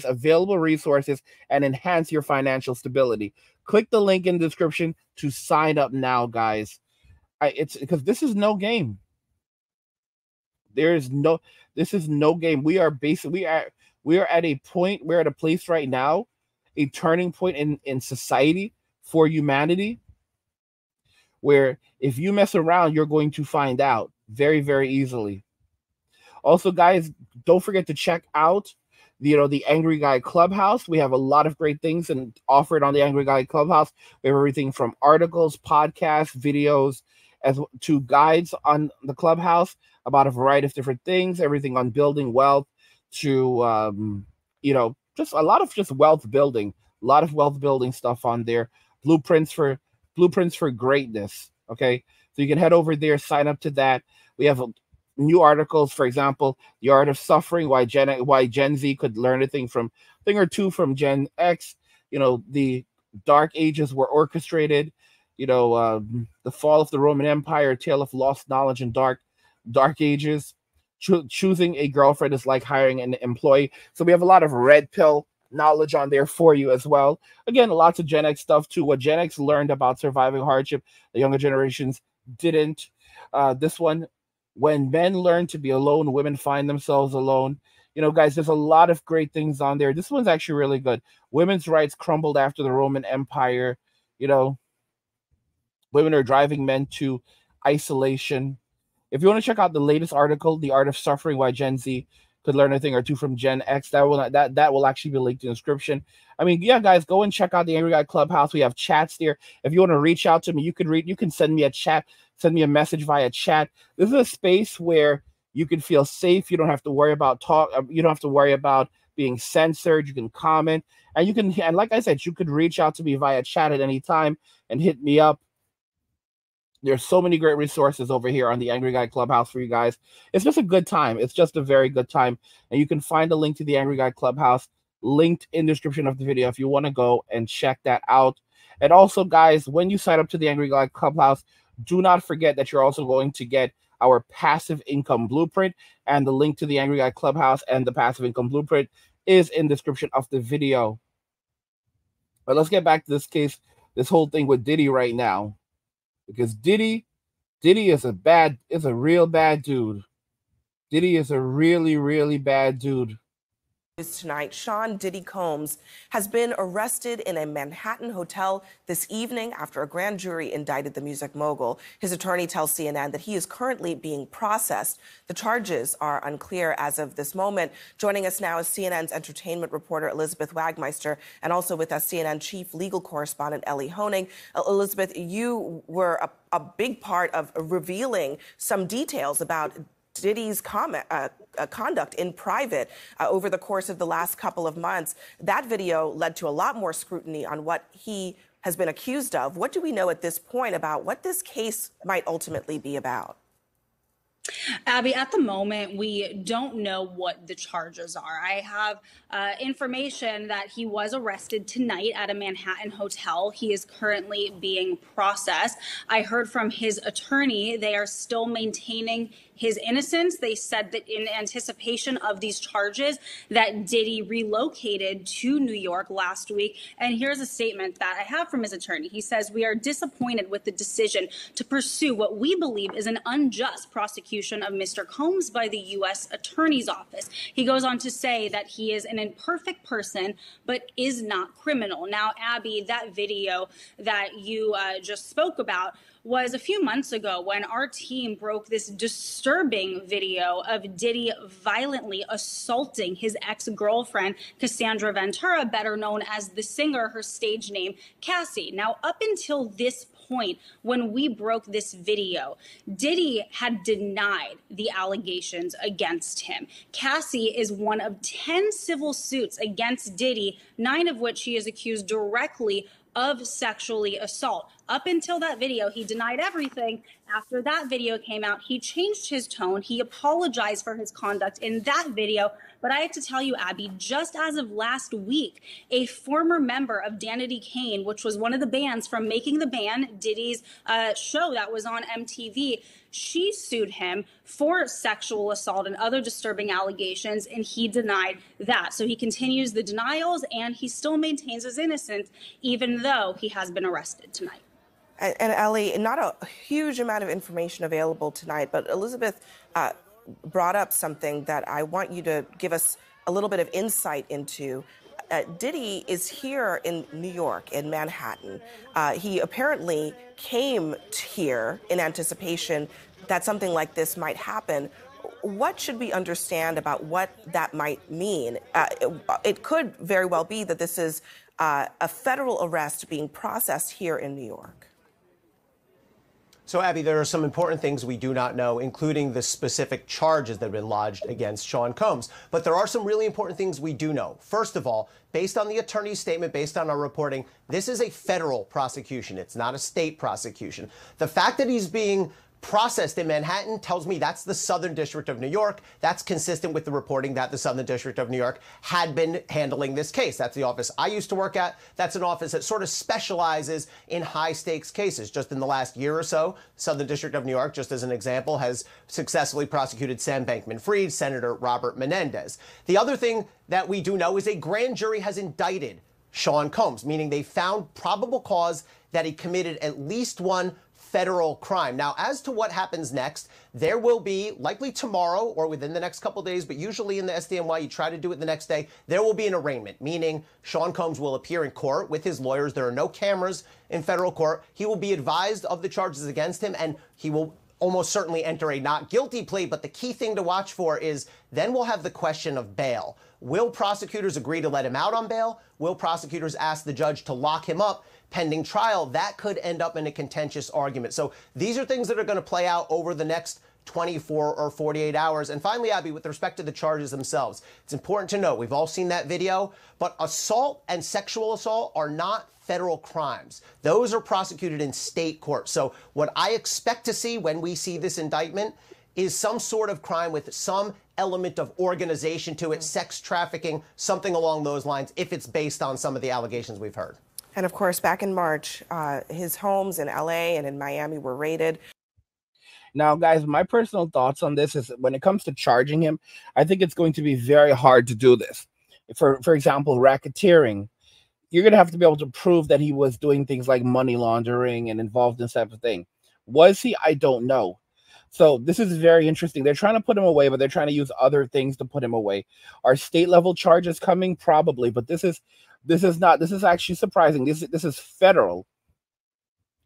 available resources and enhance your financial stability. Click the link in the description to sign up now, guys. It's because this is no game. There is no. This is no game. We are basically we are at a point. We're at a place right now, a turning point in society for humanity, where if you mess around, you're going to find out very, very easily. Also, guys, don't forget to check out the Angry Guy Clubhouse. We have a lot of great things and offered on the Angry Guy Clubhouse. We have everything from articles, podcasts, videos, as to guides on the Clubhouse about a variety of different things. Everything on building wealth to just a lot of just wealth building, a lot of wealth building stuff on there. Blueprints for greatness. Okay, so you can head over there, sign up to that. We have new articles, for example, the art of suffering, why Gen Z could learn a thing or two from Gen X. The dark ages were orchestrated. The fall of the Roman Empire, tale of lost knowledge and dark ages. Choosing a girlfriend is like hiring an employee. So we have a lot of red pill knowledge on there for you as well. Again, lots of Gen X stuff too. What Gen X learned about surviving hardship, the younger generations didn't. This one, when men learn to be alone, women find themselves alone. Guys, there's a lot of great things on there. This one's actually really good. Women's rights crumbled after the Roman Empire. Women are driving men to isolation. If you want to check out the latest article, The Art of Suffering, why Gen Z could learn a thing or two from Gen X, that will actually be linked in the description. I mean, yeah, guys, go and check out the Angry Guy Clubhouse. We have chats there. If you want to reach out to me, you can send me a chat, send me a message via chat. This is a space where you can feel safe. You don't have to worry about you don't have to worry about being censored. You can comment, and like I said, you could reach out to me via chat at any time and hit me up. There's so many great resources over here on the Angry Guy Clubhouse for you guys. It's just a good time. It's just a very good time. And you can find a link to the Angry Guy Clubhouse linked in the description of the video if you want to go and check that out. And also, guys, when you sign up to the Angry Guy Clubhouse, do not forget that you're also going to get our passive income blueprint. And the link to the Angry Guy Clubhouse and the passive income blueprint is in the description of the video. But let's get back to this case, this whole thing with Diddy right now. Because Diddy is a real bad dude. Diddy is a really, really bad dude. Tonight, Sean Diddy Combs has been arrested in a Manhattan hotel this evening after a grand jury indicted the music mogul. His attorney tells CNN that he is currently being processed. The charges are unclear as of this moment. Joining us now is CNN's entertainment reporter Elizabeth Wagmeister, and also with us CNN chief legal correspondent Ellie Honing. Elizabeth, you were a big part of revealing some details about Diddy's conduct in private over the course of the last couple of months. That video led to a lot more scrutiny on what he has been accused of. What do we know at this point about what this case might ultimately be about? Abby, at the moment, we don't know what the charges are. I have information that he was arrested tonight at a Manhattan hotel. He is currently being processed. I heard from his attorney they are still maintaining his innocence. They said that in anticipation of these charges that Diddy relocated to New York last week. And here's a statement that I have from his attorney. He says, "We are disappointed with the decision to pursue what we believe is an unjust prosecution of Mr. Combs by the U.S. Attorney's Office." He goes on to say that he is an imperfect person, but is not criminal. Now, Abby, that video that you just spoke about was a few months ago when our team broke this disturbing video of Diddy violently assaulting his ex-girlfriend, Cassandra Ventura, better known as the singer, her stage name, Cassie. Now, up until this point, when we broke this video, Diddy had denied the allegations against him. Cassie is one of 10 civil suits against Diddy, 9 of which he is accused directly of sexually assault. Up until that video, he denied everything. After that video came out, he changed his tone. He apologized for his conduct in that video. But I have to tell you, Abby, just as of last week, a former member of Danity Kane, which was one of the bands from Making the Band, Diddy's show that was on MTV, she sued him for sexual assault and other disturbing allegations, and he denied that. So he continues the denials, and he still maintains his innocence, even though he has been arrested tonight. And Ellie, not a huge amount of information available tonight, but Elizabeth brought up something that I want you to give us a little bit of insight into. Diddy is here in New York, in Manhattan. He apparently came here in anticipation that something like this might happen. What should we understand about what that might mean? It could very well be that this is a federal arrest being processed here in New York. So, Abby, there are some important things we do not know, including the specific charges that have been lodged against Sean Combs. But there are some really important things we do know. First of all, based on the attorney's statement, based on our reporting, this is a federal prosecution. It's not a state prosecution. The fact that he's being processed in Manhattan tells me that's the Southern District of New York. That's consistent with the reporting that the Southern District of New York had been handling this case. That's the office I used to work at. That's an office that sort of specializes in high stakes cases. Just in the last year or so, Southern District of New York, just as an example, has successfully prosecuted Sam Bankman-Fried, Senator Robert Menendez. The other thing that we do know is a grand jury has indicted Sean Combs, meaning they found probable cause that he committed at least one federal crime. Now, as to what happens next, there will be, likely tomorrow or within the next couple days, but usually in the SDNY, you try to do it the next day, there will be an arraignment, meaning Sean Combs will appear in court with his lawyers. There are no cameras in federal court. He will be advised of the charges against him, and he will almost certainly enter a not guilty plea. But the key thing to watch for is then we'll have the question of bail. Will prosecutors agree to let him out on bail? Will prosecutors ask the judge to lock him up pending trial? That could end up in a contentious argument. So these are things that are going to play out over the next 24 or 48 hours. And finally, Abby, with respect to the charges themselves, it's important to note, we've all seen that video, but assault and sexual assault are not federal crimes. Those are prosecuted in state court. So what I expect to see when we see this indictment is some sort of crime with some element of organization to it, sex trafficking, something along those lines, if it's based on some of the allegations we've heard. And of course, back in March, his homes in LA and in Miami were raided. Now, guys, my personal thoughts on this is when it comes to charging him, I think it's going to be very hard to do this. For example, racketeering, you're going to have to be able to prove that he was doing things like money laundering and involved in this type of thing. Was he? I don't know. So this is very interesting. They're trying to put him away, but they're trying to use other things to put him away. Are state level charges coming? Probably, but this is not. This is actually surprising. This is federal,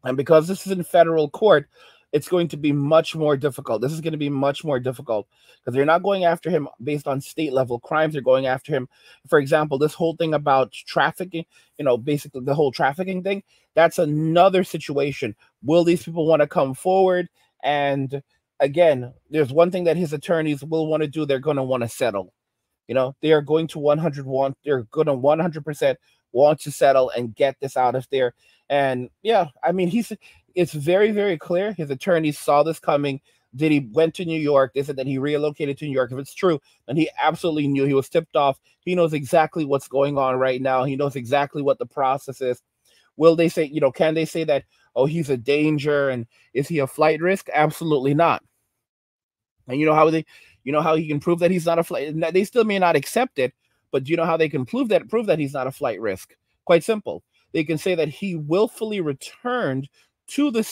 and because this is in federal court, it's going to be much more difficult. This is going to be much more difficult because they're not going after him based on state level crimes. They're going after him, for example, this whole thing about trafficking. Basically the whole trafficking thing. That's another situation. Will these people want to come forward? And again, there's one thing that his attorneys will want to do. They're going to want to settle. They are going to 100% want to settle and get this out of there. And yeah, I mean, it's very, very clear. His attorneys saw this coming. Diddy went to New York. They said that he relocated to New York. If it's true, and he absolutely knew, he was tipped off. He knows exactly what's going on right now. He knows exactly what the process is. Will they say, can they say that, oh, he's a danger and is he a flight risk? Absolutely not. And you know how he can prove that he's not a flight. They still may not accept it, but do you know how they can prove that he's not a flight risk? Quite simple. They can say that he willfully returned to the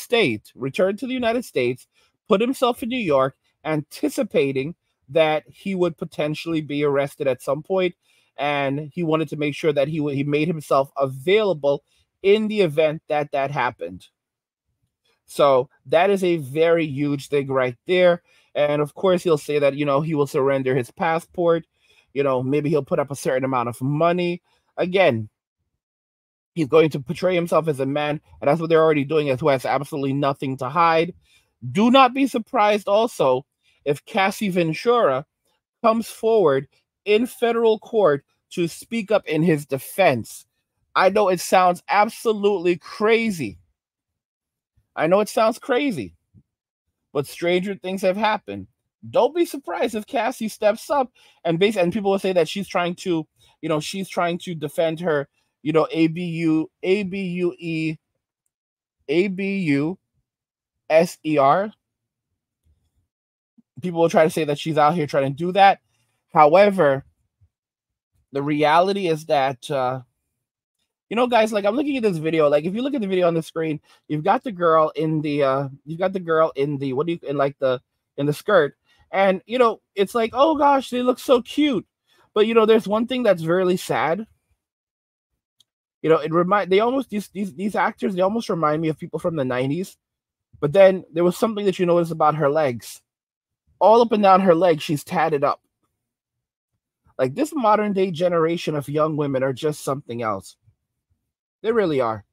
United States, put himself in New York, anticipating that he would potentially be arrested at some point, and he wanted to make sure that he made himself available in the event that happened. So that is a very huge thing right there. And of course, he'll say that, he will surrender his passport. Maybe he'll put up a certain amount of money. Again, he's going to portray himself as a man, and that's what they're already doing, who has absolutely nothing to hide. Do not be surprised also if Cassie Ventura comes forward in federal court to speak up in his defense. I know it sounds absolutely crazy. But stranger things have happened. Don't be surprised if Cassie steps up and people will say that she's trying to defend her, ABUSER. People will try to say that she's out here trying to do that. However, the reality is that, guys, like I'm looking at this video. Like if you look at the video on the screen, you've got the girl in the, in the skirt, And, it's like, oh gosh, they look so cute. But, there's one thing that's really sad. These actors, they almost remind me of people from the 90s. But then there was something that you notice about her legs. All up and down her legs, she's tatted up. Like, this modern day generation of young women are just something else. They really are.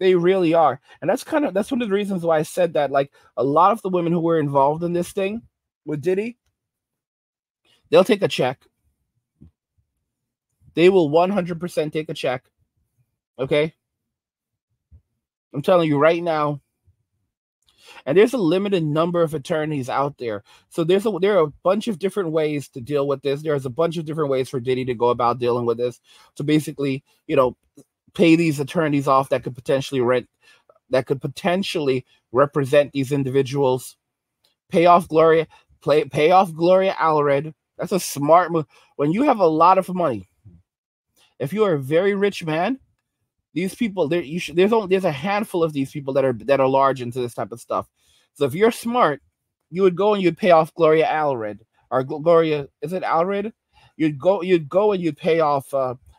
They really are. And that's one of the reasons why I said that, like, a lot of the women who were involved in this thing with Diddy, they'll take a check. They will 100% take a check. Okay? I'm telling you right now. And there's a limited number of attorneys out there. So there are a bunch of different ways to deal with this. There's a bunch of different ways for Diddy to go about dealing with this. So basically, pay these attorneys off that could potentially represent these individuals. Pay off Gloria Allred. That's a smart move. When you have a lot of money, if you are a very rich man, these people there's a handful of these people that are large into this type of stuff. So if you're smart, you would go and you'd pay off Gloria Allred, or Gloria, is it Allred? You'd go and you'd pay off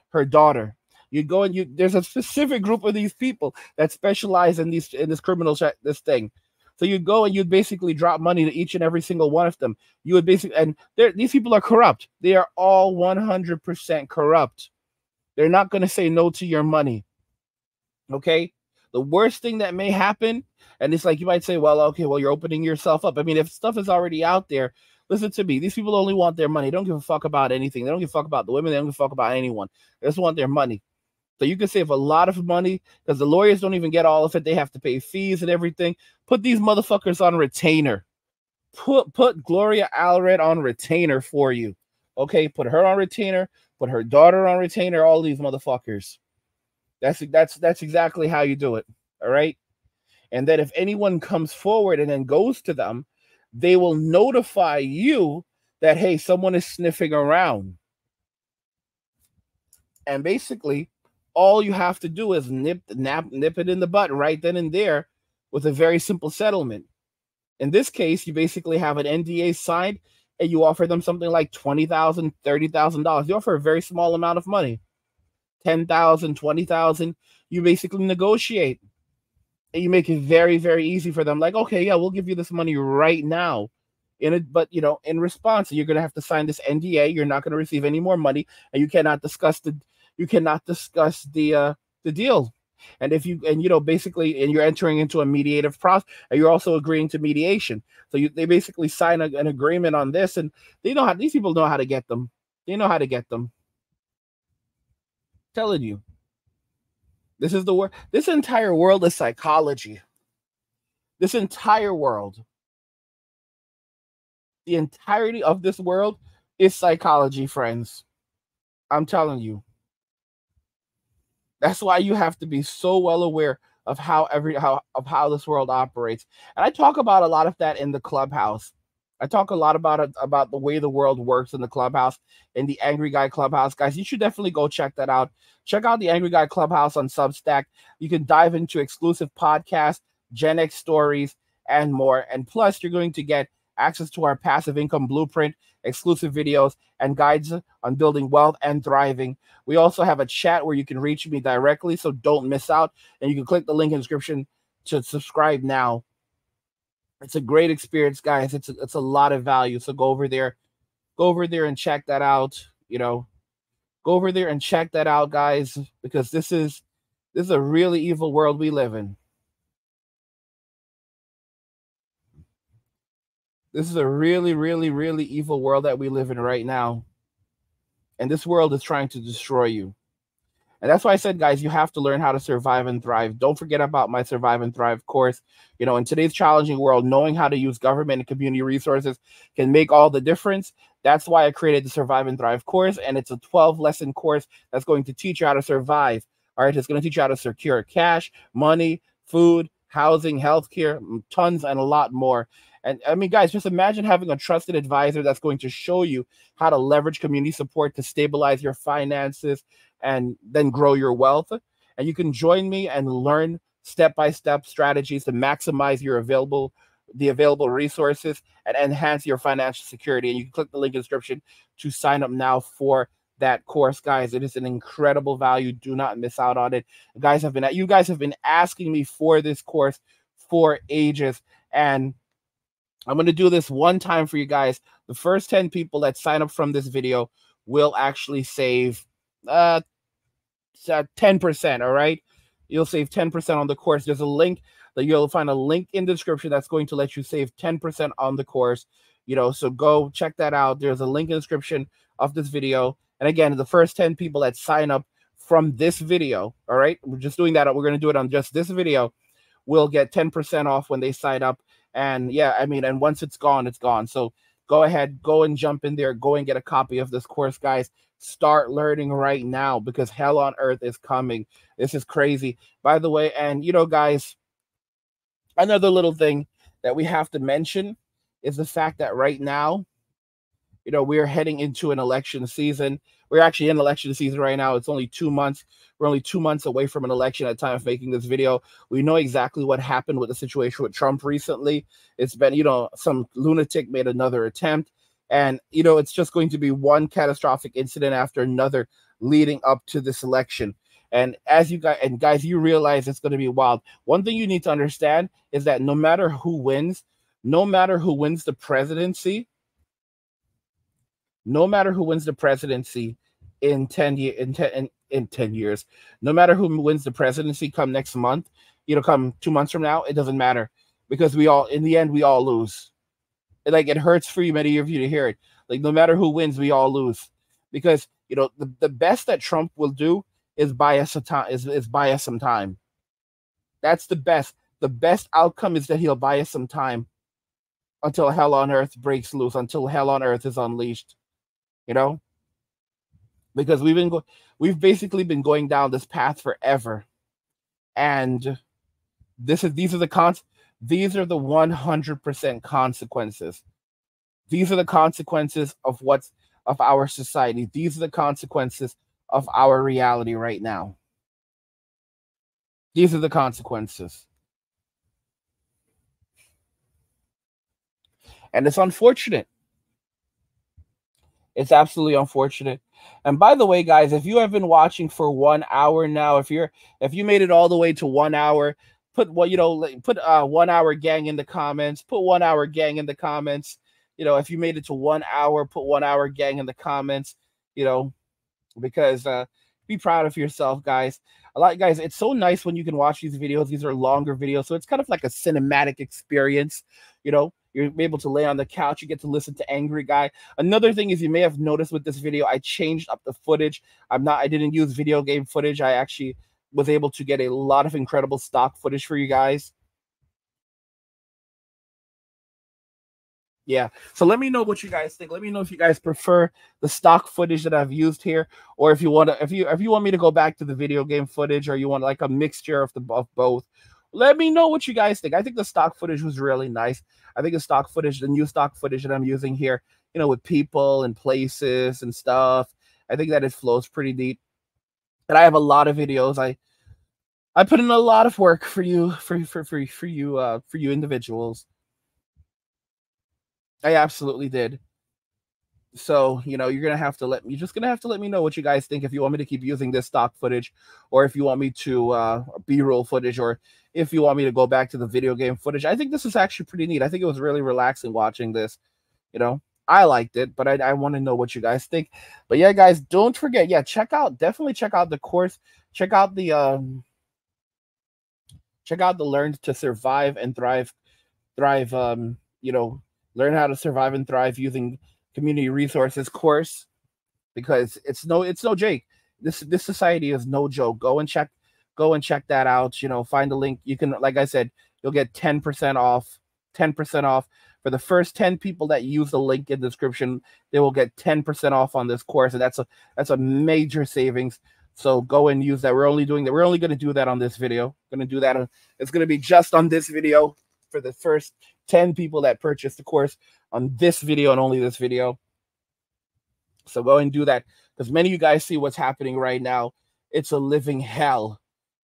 her daughter. You'd go and there's a specific group of these people that specialize in this criminal this thing. So you'd go and you'd basically drop money to each and every single one of them. You would basically, and these people are corrupt. They are all 100% corrupt. They're not going to say no to your money. Okay? The worst thing that may happen, and it's like you might say, well, okay, well, you're opening yourself up. I mean, if stuff is already out there, listen to me. These people only want their money. They don't give a fuck about anything. They don't give a fuck about the women. They don't give a fuck about anyone. They just want their money. So you can save a lot of money because the lawyers don't even get all of it. They have to pay fees and everything. Put these motherfuckers on retainer. Put Gloria Allred on retainer for you. Okay, put her on retainer. Put her daughter on retainer. All these motherfuckers. That's exactly how you do it. All right. And then if anyone comes forward and then goes to them, they will notify you that, hey, someone is sniffing around. And basically, all you have to do is nip it in the butt right then and there with a very simple settlement. In this case, you basically have an NDA signed and you offer them something like $20,000, $30,000. You offer a very small amount of money. $10,000, $20,000, you basically negotiate. And you make it very, very easy for them. Like, okay, yeah, we'll give you this money right now. But in response, you're gonna have to sign this NDA. You're not gonna receive any more money, and you cannot discuss the deal. And basically, you're entering into a mediative process, and you're also agreeing to mediation. So they basically sign an agreement on this, and these people know how to get them. They know how to get them. Telling you, this is the world. This entire world is psychology. This entire world, the entirety of this world is psychology, friends. I'm telling you. That's why you have to be so well aware of how this world operates. And I talk about a lot of that in the Clubhouse. I talk a lot about the way the world works in the Clubhouse, in the Angry Guy Clubhouse. Guys, you should definitely go check that out. Check out the Angry Guy Clubhouse on Substack. You can dive into exclusive podcasts, Gen X stories, and more. And plus, you're going to get access to our passive income blueprint, exclusive videos, and guides on building wealth and thriving. We also have a chat where you can reach me directly, so don't miss out. And you can click the link in the description to subscribe now. It's a great experience, guys. It's a lot of value. So go over there and check that out. Go over there and check that out, guys, because this is a really evil world we live in. This is a really, really, really evil world that we live in right now. And this world is trying to destroy you. And that's why I said, guys, you have to learn how to survive and thrive. Don't forget about my Survive and Thrive course. In today's challenging world, knowing how to use government and community resources can make all the difference. That's why I created the Survive and Thrive course. And it's a 12-lesson course that's going to teach you how to survive. All right, it's going to teach you how to secure cash, money, food, housing, healthcare, tons and a lot more. And I mean, guys, just imagine having a trusted advisor that's going to show you how to leverage community support to stabilize your finances and then grow your wealth. And you can join me and learn step-by-step strategies to maximize your available the available resources and enhance your financial security. And you can click the link in the description to sign up now for that course, guys. It is an incredible value. Do not miss out on it. You guys have been asking me for this course for ages, and I'm going to do this one time for you guys. The first 10 people that sign up from this video will actually save 10%, all right? You'll save 10% on the course. There's a link that you'll find a link in the description that's going to let you save 10% on the course. So go check that out. There's a link in the description of this video. And again, the first 10 people that sign up from this video, all right? We're just doing that. We're going to do it on just this video. Will get 10% off when they sign up. And yeah, and once it's gone, it's gone. So go ahead, go and jump in there, go and get a copy of this course, guys. Start learning right now because hell on earth is coming. This is crazy. By the way, and guys, another little thing that we have to mention is the fact that right now, we're heading into an election season. We're actually in election season right now. It's only 2 months. We're only 2 months away from an election at the time of making this video. We know exactly what happened with the situation with Trump recently. It's been, some lunatic made another attempt. And, it's just going to be one catastrophic incident after another leading up to this election. And as you guys, you realize it's going to be wild. One thing you need to understand is that no matter who wins the presidency, in 10 years, no matter who wins the presidency come next month, come 2 months from now, it doesn't matter because in the end, we all lose. It hurts for many of you to hear it. No matter who wins, we all lose because, the best that Trump will do is buy us some time. That's the best. The best outcome is that he'll buy us some time until hell on earth breaks loose, until hell on earth is unleashed. Because we've basically been going down this path forever, and these are the 100% consequences. These are the consequences of our society. These are the consequences of our reality right now. These are the consequences. And it's unfortunate. It's absolutely unfortunate. And by the way, guys, if you have been watching for 1 hour now, if you made it all the way to 1 hour, put 1 hour gang in the comments. Put 1 hour gang in the comments. If you made it to 1 hour, put 1 hour gang in the comments. Because be proud of yourself, guys. Guys, it's so nice when you can watch these videos. These are longer videos, so it's kind of like a cinematic experience. You're able to lay on the couch. You get to listen to Angry Guy. Another thing is you may have noticed with this video, I changed up the footage. I didn't use video game footage. I actually was able to get a lot of incredible stock footage for you guys. Yeah. So let me know what you guys think. Let me know if you guys prefer the stock footage that I've used here, or if you want me to go back to the video game footage, or you want like a mixture of both. Let me know what you guys think. I think the stock footage was really nice. I think the new stock footage that I'm using here, with people and places and stuff, I think that it flows pretty neat. And I have a lot of videos. I put in a lot of work for you individuals. I absolutely did. So, you're just gonna have to let me know what you guys think, if you want me to keep using this stock footage, or if you want me to B-roll footage, or if you want me to go back to the video game footage. I think this is actually pretty neat. I think it was really relaxing watching this. I liked it, but I want to know what you guys think. But yeah, guys, don't forget, definitely check out the course. Check out the Learn to Survive and Thrive, learn how to survive and thrive using community resources course, because it's no joke. This society is no joke. Go and check that out. Find the link. You can, like I said, you'll get 10% off. 10% off for the first 10 people that use the link in the description. They will get 10% off on this course, and that's a major savings. So go and use that. We're only going to do that on this video. It's going to be just on this video for the first 10 people that purchase the course on this video and only this video. So go and do that, because many of you guys see what's happening right now. It's a living hell.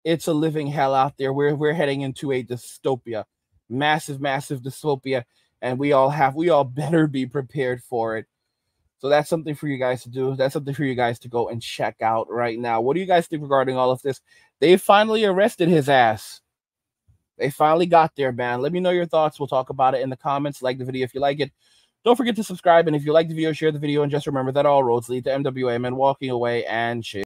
It's a living hell out there. We're heading into a dystopia. massive, massive dystopia, and we all better be prepared for it. So that's something for you guys to do. That's something for you guys to go and check out right now. What do you guys think regarding all of this? They finally arrested his ass. They finally got there, man. Let me know your thoughts. We'll talk about it in the comments. Like the video if you like it. Don't forget to subscribe. And if you like the video, share the video. And just remember that all roads lead to MWA, man, walking away and shit.